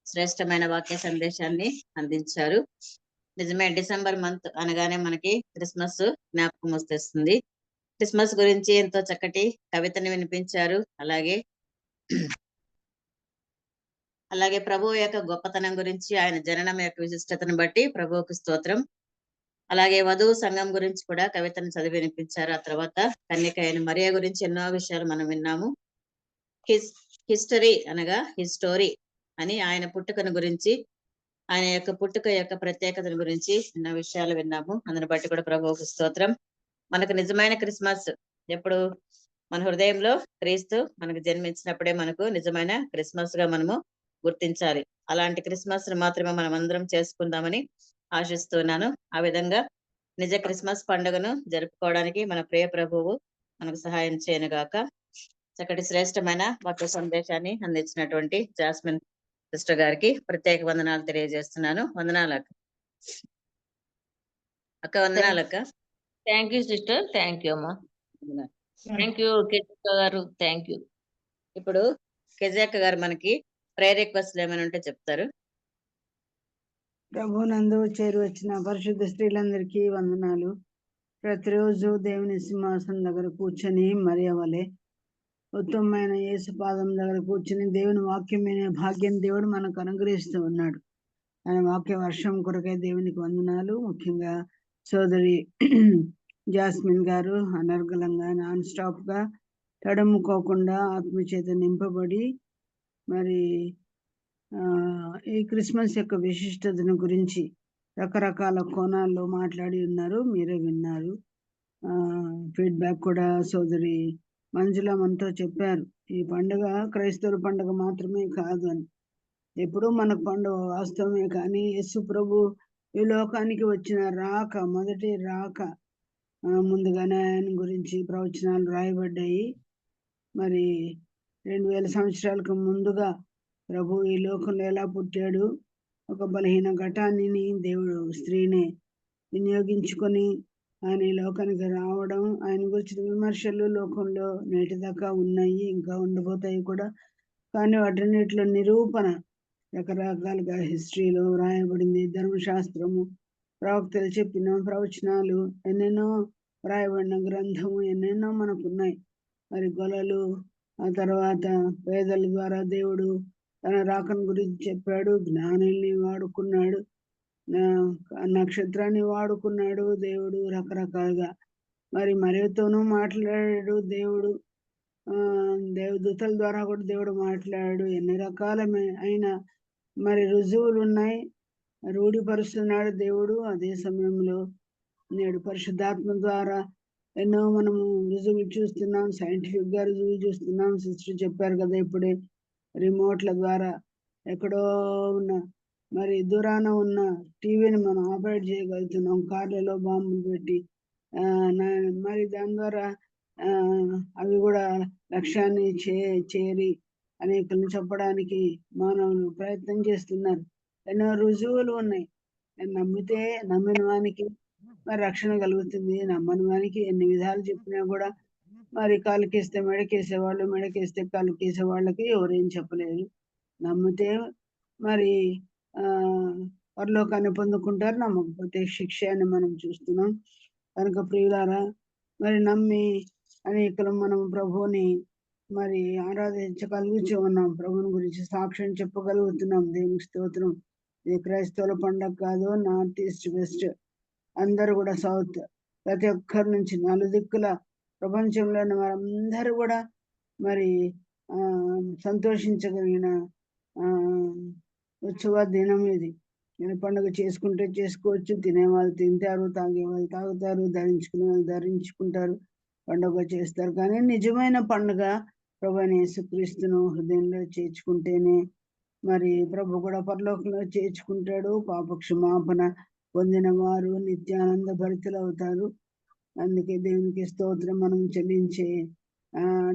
శ్రేష్టమైన వాక్య సందేశాన్ని అందించారు. నిజమే, డిసెంబర్ మంత్ అనగానే మనకి క్రిస్మస్ జ్ఞాపకం వస్తుంది. క్రిస్మస్ గురించి ఎంతో చక్కటి కవితని వినిపించారు. అలాగే ప్రభువు యొక్క గొప్పతనం గురించి, ఆయన జననం యొక్క విశిష్టతను బట్టి ప్రభువుకు స్తోత్రం. అలాగే వధువు సంఘం గురించి కూడా కవితను చదివి వినిపించారు. ఆ తర్వాత కన్యక అయిన మరియ గురించి ఎన్నో విషయాలు మనం విన్నాము. హిస్టరీ అనగా హిస్టోరీ అని, ఆయన పుట్టుకను గురించి, ఆయన యొక్క పుట్టుక యొక్క ప్రత్యేకతను గురించి ఎన్నో విషయాలు విన్నాము. అందుని బట్టి కూడా ప్రభువుకు స్తోత్రం. మనకు నిజమైన క్రిస్మస్ ఎప్పుడు? మన హృదయంలో క్రీస్తు మనకు జన్మించినప్పుడే మనకు నిజమైన క్రిస్మస్ గా మనము గుర్తించాలి. అలాంటి క్రిస్మస్ ను మాత్రమే మనం అందరం చేసుకుందామని ఆశిస్తున్నాను. ఆ విధంగా నిజ క్రిస్మస్ పండుగను జరుపుకోవడానికి మన ప్రియ ప్రభువు మనకు సహాయం చేయనుగాక. చక్కటి శ్రేష్టమైన వాక్య సందేశాన్ని అందించినటువంటి జాస్మిన్ సిస్టర్ గారికి ప్రత్యేక వందనాలు తెలియజేస్తున్నాను. వందనాలు అక్క. వందనాలు అక్క. Thank you sister. Thank you అమ్మా. థ్యాంక్ యూ కేశవ గారు. Thank you. ఇప్పుడు కెజక్క గారు మనకి ప్రేయర్ రిక్వెస్ట్లు ఏమైనా ఉంటే చెప్తారు. ప్రభునందు చేరి వచ్చిన పరిశుద్ధ స్త్రీలందరికీ వందనాలు. ప్రతిరోజు దేవుని సింహాసనం దగ్గర కూర్చొని మరియ వలె ఉత్తమమైన యేసు పాదం దగ్గర కూర్చొని దేవుని వాక్యం వినే భాగ్యం దేవుడు మనకు అనుగ్రహిస్తూ ఉన్నాడు. ఆయన వాక్య వర్షం కొరకే దేవునికి వందనాలు. ముఖ్యంగా సోదరి జాస్మిన్ గారు అనర్గళంగా నాన్ స్టాప్ గా తడముకోకుండా ఆత్మచేత నింపబడి మరి ఈ క్రిస్మస్ యొక్క విశిష్టతను గురించి రకరకాల కోణాల్లో మాట్లాడి ఉన్నారు. మీరే విన్నారు. ఫీడ్బ్యాక్ కూడా సోదరి మంజుల మనతో చెప్పారు. ఈ పండుగ క్రైస్తవుల పండుగ మాత్రమే కాదు అని. ఎప్పుడు మన పండుగ వాస్తవమే, కానీ యేసు ప్రభు ఈ లోకానికి వచ్చిన రాక, మొదటి రాక ముందుగానే ఆయన గురించి ప్రవచనాలు రాయబడ్డాయి. మరి 2000 సంవత్సరాలకు ముందుగా ప్రభు ఈ లోకంలో ఎలా పుట్టాడు, ఒక బలహీన ఘటాన్ని దేవుడు స్త్రీని వినియోగించుకొని ఆయన ఈ లోకానికి రావడం, ఆయన గురించిన విమర్శలు లోకంలో నేటి దాకా ఉన్నాయి, ఇంకా ఉండబోతాయి కూడా. కానీ వాటన్నిటిలో నిరూపణ రకరకాలుగా హిస్టరీలో రాయబడింది. ధర్మశాస్త్రము, ప్రవక్తలు చెప్పిన ప్రవచనాలు, ఎన్నెన్నో రాయబడిన గ్రంథము ఎన్నెన్నో మనకున్నాయి. మరి గొలలు, ఆ తర్వాత పేదల ద్వారా దేవుడు తన రాకను గురించి చెప్పాడు. జ్ఞానుల్ని వాడుకున్నాడు, నక్షత్రాన్ని వాడుకున్నాడు దేవుడు రకరకాలుగా. మరి మరియతోనూ మాట్లాడాడు దేవుడు, దేవదూతల ద్వారా కూడా దేవుడు మాట్లాడాడు. ఎన్ని రకాలైన మరి రుజువులు ఉన్నాయి, రూఢిపరుస్తున్నాడు దేవుడు. అదే సమయంలో నేడు పరిశుద్ధాత్మ ద్వారా ఎన్నో మనము రుజువులు చూస్తున్నాం, సైంటిఫిక్ గా రుజువులు చూస్తున్నాం. సిస్టర్ చెప్పారు కదా ఇప్పుడే, రిమోట్ల ద్వారా ఎక్కడో ఉన్న మరి దూరాన ఉన్న టీవీని మనం ఆపరేట్ చేయగలుగుతున్నాం, కార్లలో బాంబులు పెట్టి. మరి దాని ద్వారా అవి కూడా లక్ష్యాన్ని చేరి అనేకులను చెప్పడానికి మానవులు ప్రయత్నం చేస్తున్నారు. ఎన్నో రుజువులు ఉన్నాయి. నమ్మితే నమ్మిన వానికి మరి రక్షణ కలుగుతుంది, నమ్మని వానికి ఎన్ని విధాలు చెప్పినా కూడా మరి కాలుకేస్తే మెడకేసేవాళ్ళు, మెడకేస్తే కాలుకేసే వాళ్ళకి ఎవరేం చెప్పలేరు. నమ్మితే మరి పరలోకాన్ని పొందుకుంటారు, నమ్మకపోతే శిక్ష అని మనం చూస్తున్నాం. కనుక ప్రియులారా, మరి నమ్మి అనేకులు మనం ప్రభువుని మరి ఆరాధించగలుగుతూ ఉన్నాం, ప్రభుని గురించి సాక్ష్యం చెప్పగలుగుతున్నాం. దేవునికి స్తోత్రం. ఇది క్రైస్తవుల పండగ కాదు, నార్త్ ఈస్ట్ వెస్ట్ అందరూ కూడా, సౌత్, ప్రతి ఒక్కరి నుంచి నలుదిక్కుల ప్రపంచంలోని వారందరూ కూడా మరి సంతోషించగలిగిన ఉత్సవ దినం ఇది. నేను పండుగ చేసుకుంటే చేసుకోవచ్చు, తినేవాళ్ళు తింటారు, తాగేవాళ్ళు తాగుతారు, ధరించుకునే వాళ్ళు ధరించుకుంటారు, పండుగ చేస్తారు. కానీ నిజమైన పండుగ ప్రభువైన యేసుక్రీస్తును హృదయంలో చేర్చుకుంటేనే మరి ప్రభు కూడా పరలోకంలో చేర్చుకుంటాడు. పాప క్షమాపణ పొందిన వారు నిత్యానంద భరితులు అవుతారు. అందుకే దేవునికి స్తోత్రం. మనం చెల్లించే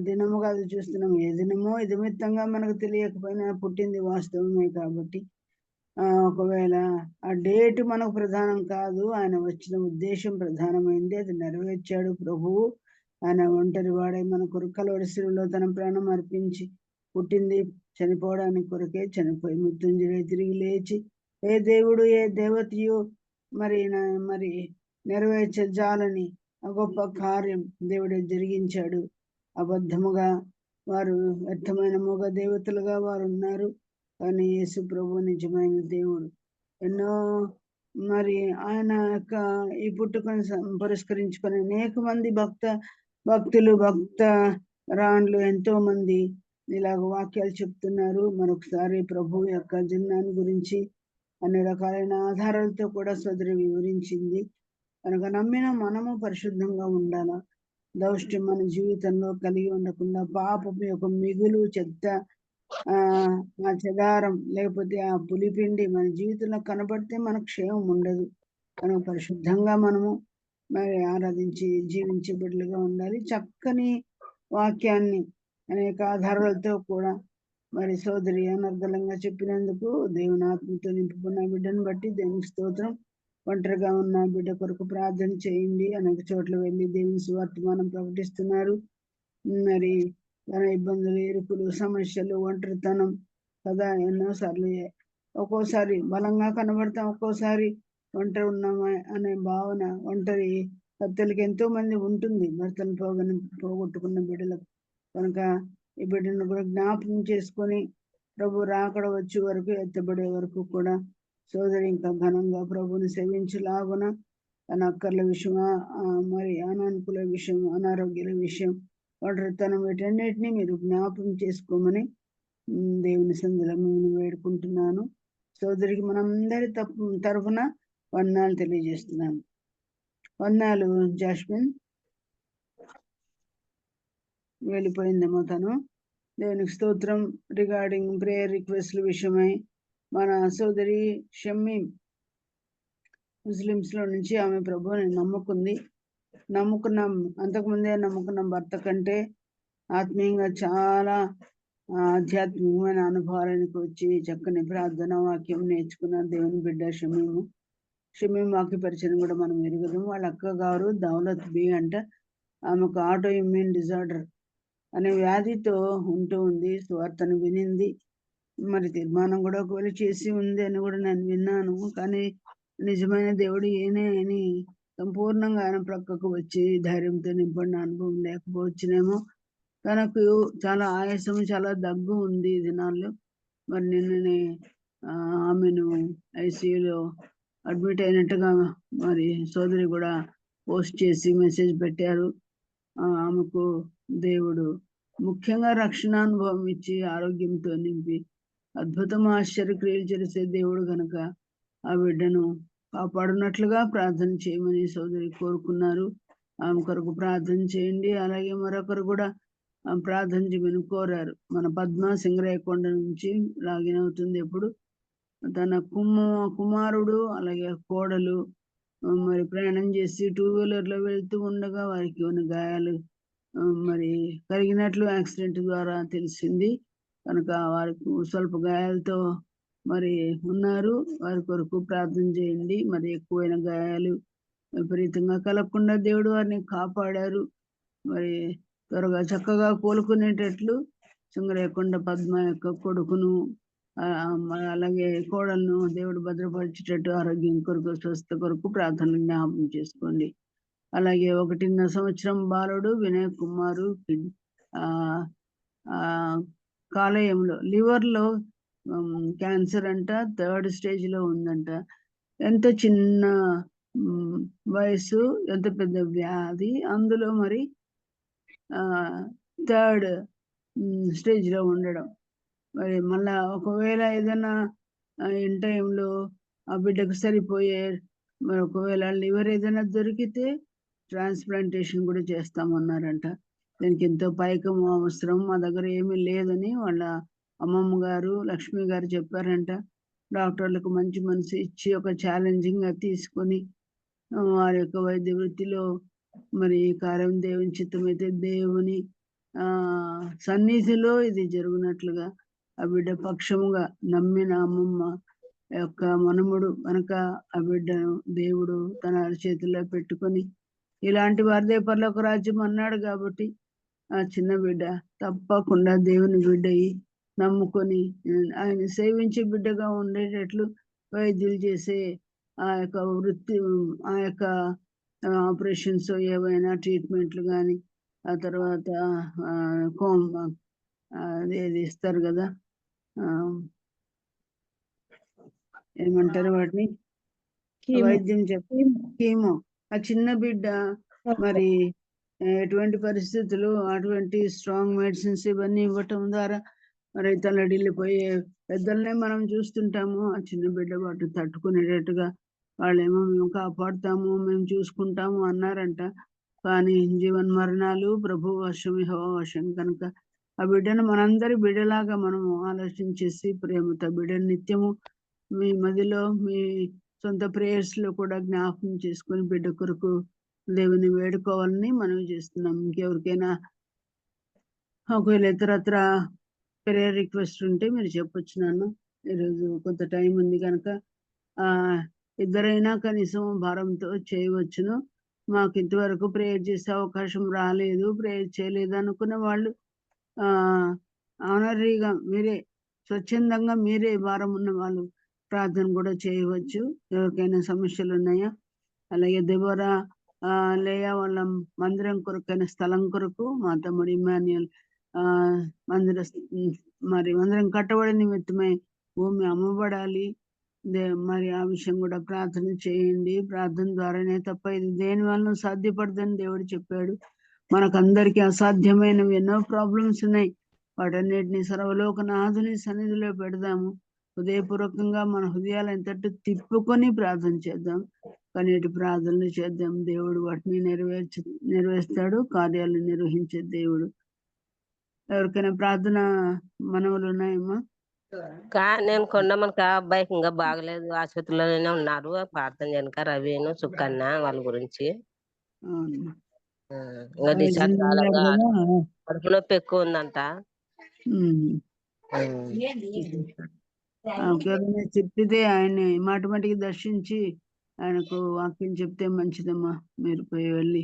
దినముగా అది చూస్తున్నాం. ఏ దినమో ఇది నిమిత్తంగా మనకు తెలియకపోయినా పుట్టింది వాస్తవమే కాబట్టి, ఒకవేళ ఆ డేట్ మనకు ప్రధానం కాదు, ఆయన వచ్చిన ఉద్దేశం ప్రధానమైంది. అది నెరవేర్చాడు ప్రభువు. ఆయన ఒంటరి వాడే మన కొరకు కలువరి శిలువలో తన ప్రాణం అర్పించి పుట్టింది చనిపోవడానికి కొరకే, చనిపోయి మృత్యుంజయుడై తిరిగి లేచి ఏ దేవుడు ఏ దేవతయు మరి నెరవేర్చాలని గొప్ప కార్యం దేవుడే జరిగించాడు. అబద్ధముగా వారు వ్యర్థమైన మూగ దేవతలుగా వారు ఉన్నారు, కానీ యేసు ప్రభు నిజమైన దేవుడు. ఎన్నో మరి ఆయన యొక్క ఈ పుట్టుకను పురస్కరించుకొని అనేక మంది భక్తులు భక్త రాండ్లు ఎంతో మంది ఇలాగ వాక్యాలు చెప్తున్నారు. మరొకసారి ప్రభు యొక్క జన్మాన్ని గురించి అన్ని రకాలైన ఆధారాలతో కూడా సోదరి వివరించింది. కనుక నమ్మిన మనము పరిశుద్ధంగా ఉండాలా, దౌష్ట్యం మన జీవితంలో కలిగి ఉండకుండా, పాపం యొక్క మిగులు చెత్త, ఆ చెదారం లేకపోతే ఆ పులిపిండి మన జీవితంలో కనబడితే మనకు క్షేమం ఉండదు. కనుక పరిశుద్ధంగా మనము మరి ఆరాధించి జీవించే బిడ్డలుగా ఉండాలి. చక్కని వాక్యాన్ని అనేక ఆధారాలతో కూడా మరి సోదరి అనర్గళంగా చెప్పినందుకు దేవుని ఆత్మతో నింపుకున్న బిడ్డను బట్టి దేవునికి స్తోత్రం. ఒంటరిగా ఉన్న బిడ్డ కొరకు ప్రార్థన చేయండి. అనేక చోట్ల వెళ్ళి దేవుని సువార్తమానం ప్రకటిస్తున్నారు. మరి తన ఇబ్బందులు, ఇరుకులు, సమస్యలు, ఒంటరితనం కదా ఎన్నోసార్లు, ఒక్కోసారి బలంగా కనబడతాం, ఒక్కోసారి ఒంటరి ఉన్నామా అనే భావన ఒంటరి భర్తలకు ఎంతో మంది ఉంటుంది, భర్తను పోగొట్టుకున్న బిడ్డలకు. కనుక ఈ బిడ్డను కూడా జ్ఞాపకం చేసుకొని ప్రభు రాకడ వచ్చే వరకు, ఎత్తబడే వరకు కూడా సోదరి ఇంకా ఘనంగా ప్రభుని సేవించలాగున తన అక్కర్ల విషయం, మరి అనానుకూల విషయం, అనారోగ్యాల విషయం, ఒంటరితనం, వీటన్నిటినీ మీరు జ్ఞాపకం చేసుకోమని దేవుని సందులో మేము వేడుకుంటున్నాను. సోదరికి మనందరి తరఫున వందనాలు తెలియజేస్తున్నాను. వందనాలు జాస్మిన్. వెళ్ళిపోయిందేమో తను. దేవునికి స్తోత్రం. రిగార్డింగ్ ప్రేయర్ రిక్వెస్ట్ల విషయమై మన సోదరి షమ్మీ ముస్లిమ్స్ లో నుంచి ఆమె ప్రభువుని నమ్ముకున్నాం. అంతకుముందే నమ్ముకున్నాం. భర్త కంటే ఆత్మీయంగా చాలా ఆధ్యాత్మికమైన అనుభవానికి వచ్చి చక్కని ప్రార్థన వాక్యం నేర్చుకున్న దేవుని బిడ్డ షమీం వాక్య పరిచయం కూడా మనం ఎరుగుదాం. వాళ్ళ అక్క గారు దౌలత్ బి అంట. ఆమెకు ఆటో ఇమ్యూన్ డిజార్డర్ అనే వ్యాధితో ఉంటూ ఉంది. స్వార్థను వినింది. మరి తీర్మానం కూడా ఒకవేళ చేసి ఉంది అని కూడా నేను విన్నాను. కానీ నిజమైన దేవుడు ఏనే అని సంపూర్ణంగా ఆయన ప్రక్కకు వచ్చి ధైర్యంతో నింపడిన అనుభవం లేకపోవచ్చునేమో. తనకు చాలా ఆయాసం, చాలా దగ్గు ఉంది ఈ దినాల్లో. మరి నిన్ననే ఆమెను ఐసీయూలో అడ్మిట్ అయినట్టుగా మరి సోదరి కూడా పోస్ట్ చేసి మెసేజ్ పెట్టారు. ఆమెకు దేవుడు ముఖ్యంగా రక్షణ అనుభవం ఇచ్చి ఆరోగ్యంతో నింపి అద్భుతం ఆశ్చర్యక్రియలు చేసే దేవుడు గనక ఆ బిడ్డను కాపాడునట్లుగా ప్రార్థన చేయమని సోదరి కోరుకున్నారు. ఆమె కొరకు ప్రార్థన చేయండి. అలాగే మరొకరు కూడా ప్రార్థన చేయమని కోరారు. మన పద్మ సింగరాయకొండ నుంచి లాగిన్ అవుతుంది. ఎప్పుడు తన కుమారుడు అలాగే కోడలు మరి ప్రయాణం చేసి 2 వీలర్లో వెళ్తూ ఉండగా వారికి ఉన్న గాయాలు మరి కలిగినట్లు యాక్సిడెంట్ ద్వారా తెలిసింది. కనుక వారికి స్వల్ప గాయాలతో మరి ఉన్నారు. వారి కొరకు ప్రార్థన చేయండి. మరి ఎక్కువైన గాయాలు విపరీతంగా కలగకుండా దేవుడు వారిని కాపాడారు. మరి త్వరగా చక్కగా కోలుకునేటట్లు సింగరేకొండ పద్మ యొక్క కొడుకును అలాగే కోడలను దేవుడు భద్రపరిచేటట్టు ఆరోగ్యం కొరకు, స్వస్థ కొరకు ప్రార్థన జ్ఞాపకం చేసుకోండి. అలాగే 1.5 సంవత్సరం బాలుడు వినయ్ కుమారు కాలేయంలో లివర్లో క్యాన్సర్ అంట. 3rd స్టేజ్ లో ఉందంట. ఎంత చిన్న వయసు, ఎంత పెద్ద వ్యాధి. అందులో మరి 3rd స్టేజ్ లో ఉండడం. మరి మళ్ళా ఒకవేళ ఏదైనా ఇన్ టైంలో ఆ బిడ్డకు సరిపోయే మరి ఒకవేళ లివర్ ఏదైనా దొరికితే ట్రాన్స్ప్లాంటేషన్ కూడా చేస్తామన్నారంట. దీనికి ఎంతో పైకం అవసరం. మా దగ్గర ఏమీ లేదని వాళ్ళ అమ్మమ్మ గారు లక్ష్మి గారు చెప్పారంట. డాక్టర్లకు మంచి మనసు ఇచ్చి ఒక ఛాలెంజింగ్ గా తీసుకొని వారి యొక్క వైద్య వృత్తిలో మరి కార్యం దేవుని చిత్తమైతే దేవుని సన్నిధిలో ఇది జరుగునట్లుగా ఆ బిడ్డ పక్షముగా నమ్మిన అమ్మమ్మ యొక్క మనముడు కనుక ఆ బిడ్డను దేవుడు తన చేతుల్లో పెట్టుకొని ఇలాంటి వారిదే పరలోక రాజ్యం అన్నాడు. కాబట్టి ఆ చిన్న బిడ్డ తప్పకుండా దేవుని బిడ్డ నమ్ముకొని ఆయన సేవించే బిడ్డగా ఉండేటట్లు వైద్యులు చేసే ఆ యొక్క వృత్తి, ఆ యొక్క ఆపరేషన్స్ ఏవైనా ట్రీట్మెంట్లు కానీ, ఆ తర్వాత అదేది ఇస్తారు కదా, ఏమంటారు వాటిని, వైద్యం చెప్పి కీమో. ఆ చిన్న బిడ్డ మరి ఎటువంటి పరిస్థితులు అటువంటి స్ట్రాంగ్ మెడిసిన్స్ ఇవన్నీ ఇవ్వటం ద్వారా మరి తల్లడిల్లిపోయే పెద్దలనే మనం చూస్తుంటాము. ఆ చిన్న బిడ్డ వాటి తట్టుకునేటట్టుగా వాళ్ళేమో మేము కాపాడుతాము, మేము చూసుకుంటాము అన్నారంట. కానీ జీవన్ మరణాలు ప్రభు వశం, యెహోవా వశం కనుక ఆ బిడ్డను మనందరి బిడ్డలాగా మనము ఆలోచించేసి ప్రేమతో బిడ్డను నిత్యము మీ మదిలో మీ సొంత ప్రేయర్స్ లో కూడా జ్ఞాపకం చేసుకొని బిడ్డ కొరకు దేవుని వేడుకోవాలని మనం చేస్తున్నాం. ఇంకెవరికైనా ఒకవేళ ఇతరత్ర ప్రేయర్ రిక్వెస్ట్ ఉంటే మీరు చెప్పొచ్చు. నన్ను ఈరోజు కొంత టైం ఉంది కనుక ఇద్దరైనా కనీసం భారంతో చేయవచ్చును. మాకు ఇంతవరకు ప్రేయర్ చేసే అవకాశం రాలేదు, ప్రేయర్ చేయలేదు అనుకున్న వాళ్ళు ఆనరీగా మీరే స్వచ్ఛందంగా మీరే భారం ఉన్న వాళ్ళు ప్రార్థన కూడా చేయవచ్చు. ఎవరికైనా సమస్యలు ఉన్నాయా? అలాగే దెబోరా లేయా వాళ్ళ మందిరం కొరకైన స్థలం కొరకు మా తమ్ముడు ఇమాన్యుయల్ మందిరం కట్టబడి నిమిత్తమై భూమి అమ్మబడాలి. మరి ఆ విషయం కూడా ప్రార్థన చేయండి. ప్రార్థన ద్వారానే తప్ప ఇది దేని వలన సాధ్యపడదని దేవుడు చెప్పాడు. మనకందరికీ అసాధ్యమైనవి ఎన్నో ప్రాబ్లమ్స్ ఉన్నాయి. వాటన్నిటిని సర్వలోకనాథుని సన్నిధిలో పెడదాము. హృదయపూర్వకంగా మన హృదయాలు ఎంతట్టు తిప్పుకొని ప్రార్థన చేద్దాం. కానీ ప్రార్థనలు చేద్దాం. దేవుడు వాటిని నెరవేరుస్తాడు, కార్యాలు నిర్వహించే దేవుడు. ఎవరికైనా ప్రార్థన మనవులు ఉన్నాయమ్మా? నేను కొండమనక అబ్బాయికి ఇంకా బాగలేదు, ఆసుపత్రిలోనే ఉన్నారు. ప్రార్థన చేయక రవిను సుకన్న వాళ్ళ గురించి. అవునమ్మా. ఇంకా డిశ్చార్జ్ కాలంగా చిన్నగా కడుపు నొప్పి ఎక్కువ ఉందంట. ఎవరైనా చెప్పితే ఆయన్ని మాటి మాటికి దర్శించి ఆయనకు వాక్యం చెప్తే మంచిదమ్మా. మీరు పోయి వెళ్ళి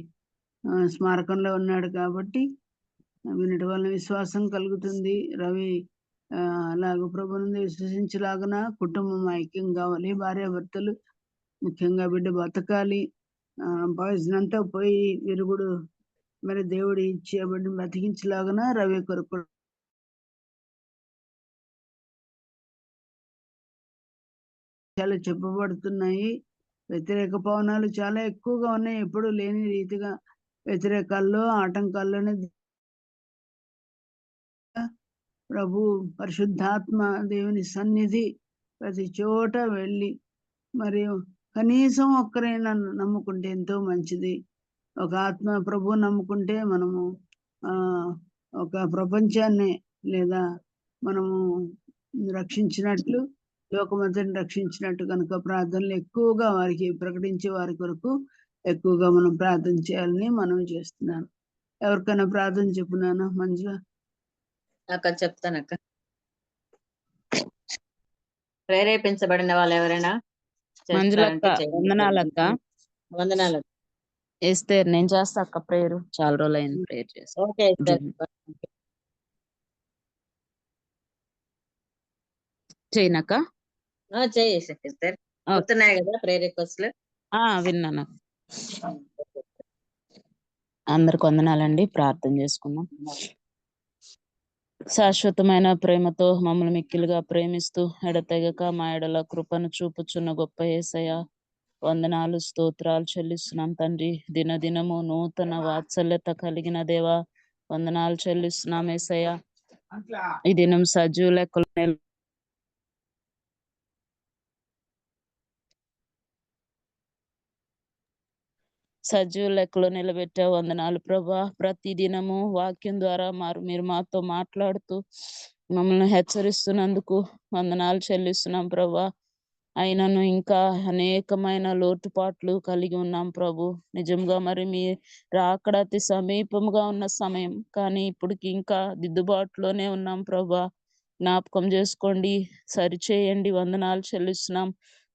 స్మారకంలో ఉన్నాడు కాబట్టి వినటం వల్ల విశ్వాసం కలుగుతుంది. రవి అలాగ ప్రభువుని విశ్వసించలాగన కుటుంబం ఐక్యం కావాలి. భార్యాభర్తలు ముఖ్యంగా బిడ్డ బతకాలి. పాయిజన్ అంతా పోయి విరుగుడు మరి దేవుడు ఇచ్చి ఆ బిడ్డను బతికించలాగన రవి కొరకు చాలా చెప్పబడుతున్నాయి. వ్యతిరేక పవనాలు చాలా ఎక్కువగా ఉన్నాయి. ఎప్పుడు లేని రీతిగా వ్యతిరేకాల్లో ఆటంకాల్లోనే ప్రభు పరిశుద్ధాత్మ దేవుని సన్నిధి ప్రతి చోట వెళ్ళి మరియు కనీసం ఒక్కరైనా నమ్ముకుంటే ఎంతో మంచిది. ఒక ఆత్మ ప్రభు నమ్ముకుంటే మనము ఒక ప్రపంచాన్ని లేదా మనము రక్షించినట్లు, లోకమంతటిని రక్షించినట్టు కనుక ప్రార్థనలు ఎక్కువగా వారికి ప్రకటించే వారి కొరకు ఎక్కువగా మనం ప్రార్థన చేయాలని మనం చేస్తున్నాను. ఎవరికైనా ప్రార్థన చెప్పున్నాను మంచిగా అక్క చెప్తానక్క. ప్రేరేపించబడిన వాళ్ళు ఎవరైనా మంజులక్క చేస్తారంటే చేయండి. వందనాలక్క. వందనాలు. ఎస్తేర్ నేను చేస్తా అక్క ప్రేయర్. చాలా రోజులు అయింది ప్రేయర్ చేస్తా. ఓకే చేయనక్క. చేసి వస్తున్నాయి కదా ప్రేయర్ రిక్వెస్ట్లు. విన్నాను. అందరికి వందనాలండి. ప్రార్థన చేసుకుందాం. శాశ్వతమైన ప్రేమతో మమ్మల్ని మిక్కిలుగా ప్రేమిస్తూ ఎడతెగక మా ఎడల కృపను చూపుచున్న గొప్ప యేసయ్య, వందనాలు స్తోత్రాలు చెల్లిస్తున్నాం తండ్రి. దినదినము నూతన వాత్సల్యత కలిగిన దేవా వందనాలు చెల్లిస్తున్నాం యేసయ్య. ఈ దినం సజీవ లెక్కలు సజీవ లెక్కలో నిలబెట్టే వందనాలు ప్రభా. ప్రతి దినము వాక్యం ద్వారా మీరు మాతో మాట్లాడుతూ మమ్మల్ని హెచ్చరిస్తున్నందుకు వందనాలు చెల్లిస్తున్నాం ప్రభా. అయినను ఇంకా అనేకమైన లోటుపాట్లు కలిగి ఉన్నాం ప్రభు. నిజంగా మరి మీ రాకడ అతి సమీపంగా ఉన్న సమయం, కానీ ఇప్పటికి ఇంకా దిద్దుబాటులోనే ఉన్నాం ప్రభా. జ్ఞాపకం చేసుకోండి, సరిచేయండి. వందనాలు చెల్లిస్తున్నాం.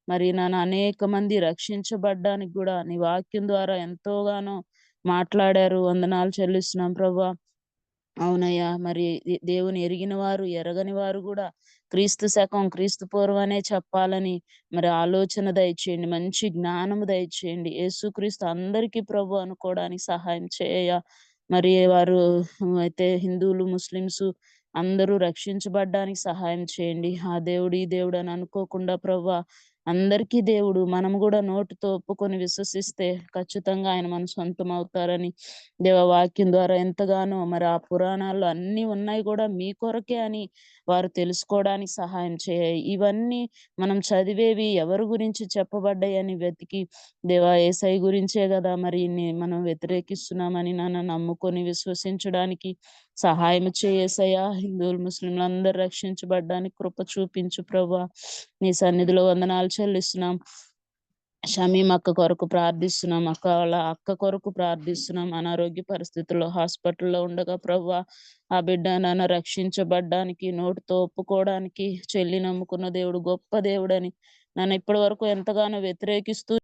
మరి నన్ను అనేక మంది రక్షించబడ్డానికి కూడా నీ వాక్యం ద్వారా ఎంతోగానో మాట్లాడారు. వందనాలు చెల్లిస్తున్నాం ప్రభా. అవునయ్యా, మరి దేవుని ఎరిగిన వారు ఎరగని వారు కూడా క్రీస్తు శకం క్రీస్తు పూర్వనే చెప్పాలని మరి ఆలోచన దయచేయండి, మంచి జ్ఞానము దయచేయండి. యేసుక్రీస్తు అందరికీ ప్రభు అనుకోవడానికి సహాయం చేయ. మరి వారు అయితే హిందువులు ముస్లిమ్స్ అందరూ రక్షించబడ్డానికి సహాయం చేయండి. ఆ దేవుడు ఈ దేవుడు అని అనుకోకుండా ప్రభా అందరికీ దేవుడు. మనం కూడా నోటితో ఒప్పుకొని విశ్వసిస్తే ఖచ్చితంగా ఆయన మన సొంతం అవుతారని దేవవాక్యం ద్వారా ఎంతగానో మరి ఆ పురాణాల్లో అన్ని ఉన్నాయి కూడా మీ కొరకే అని వారు తెలుసుకోవడానికి సహాయం చేయాలి. ఇవన్నీ మనం చదివేవి ఎవరి గురించి చెప్పబడ్డాయని వెతికి దేవా యేసయ్య గురించే కదా మరి మనం వ్యతిరేకిస్తున్నామని నన్ను నమ్ముకొని విశ్వసించడానికి సహాయం చేయేసయ్యా. హిందువులు ముస్లింలు అందరూ రక్షించబడ్డానికి కృప చూపించు ప్రభా. నీ సన్నిధిలో వందనాలు చెల్లిస్తున్నాం. షమీం అక్క కొరకు ప్రార్థిస్తున్నాం. వాళ్ళ అక్క కొరకు ప్రార్థిస్తున్నాం. అనారోగ్య పరిస్థితుల్లో హాస్పిటల్లో ఉండగా ప్రభా ఆ బిడ్డ నన్ను రక్షించబడ్డానికి నోటితో ఒప్పుకోవడానికి చెల్లి నమ్ముకున్న దేవుడు గొప్ప దేవుడని నన్ను ఇప్పటి వరకు ఎంతగానో వ్యతిరేకిస్తూ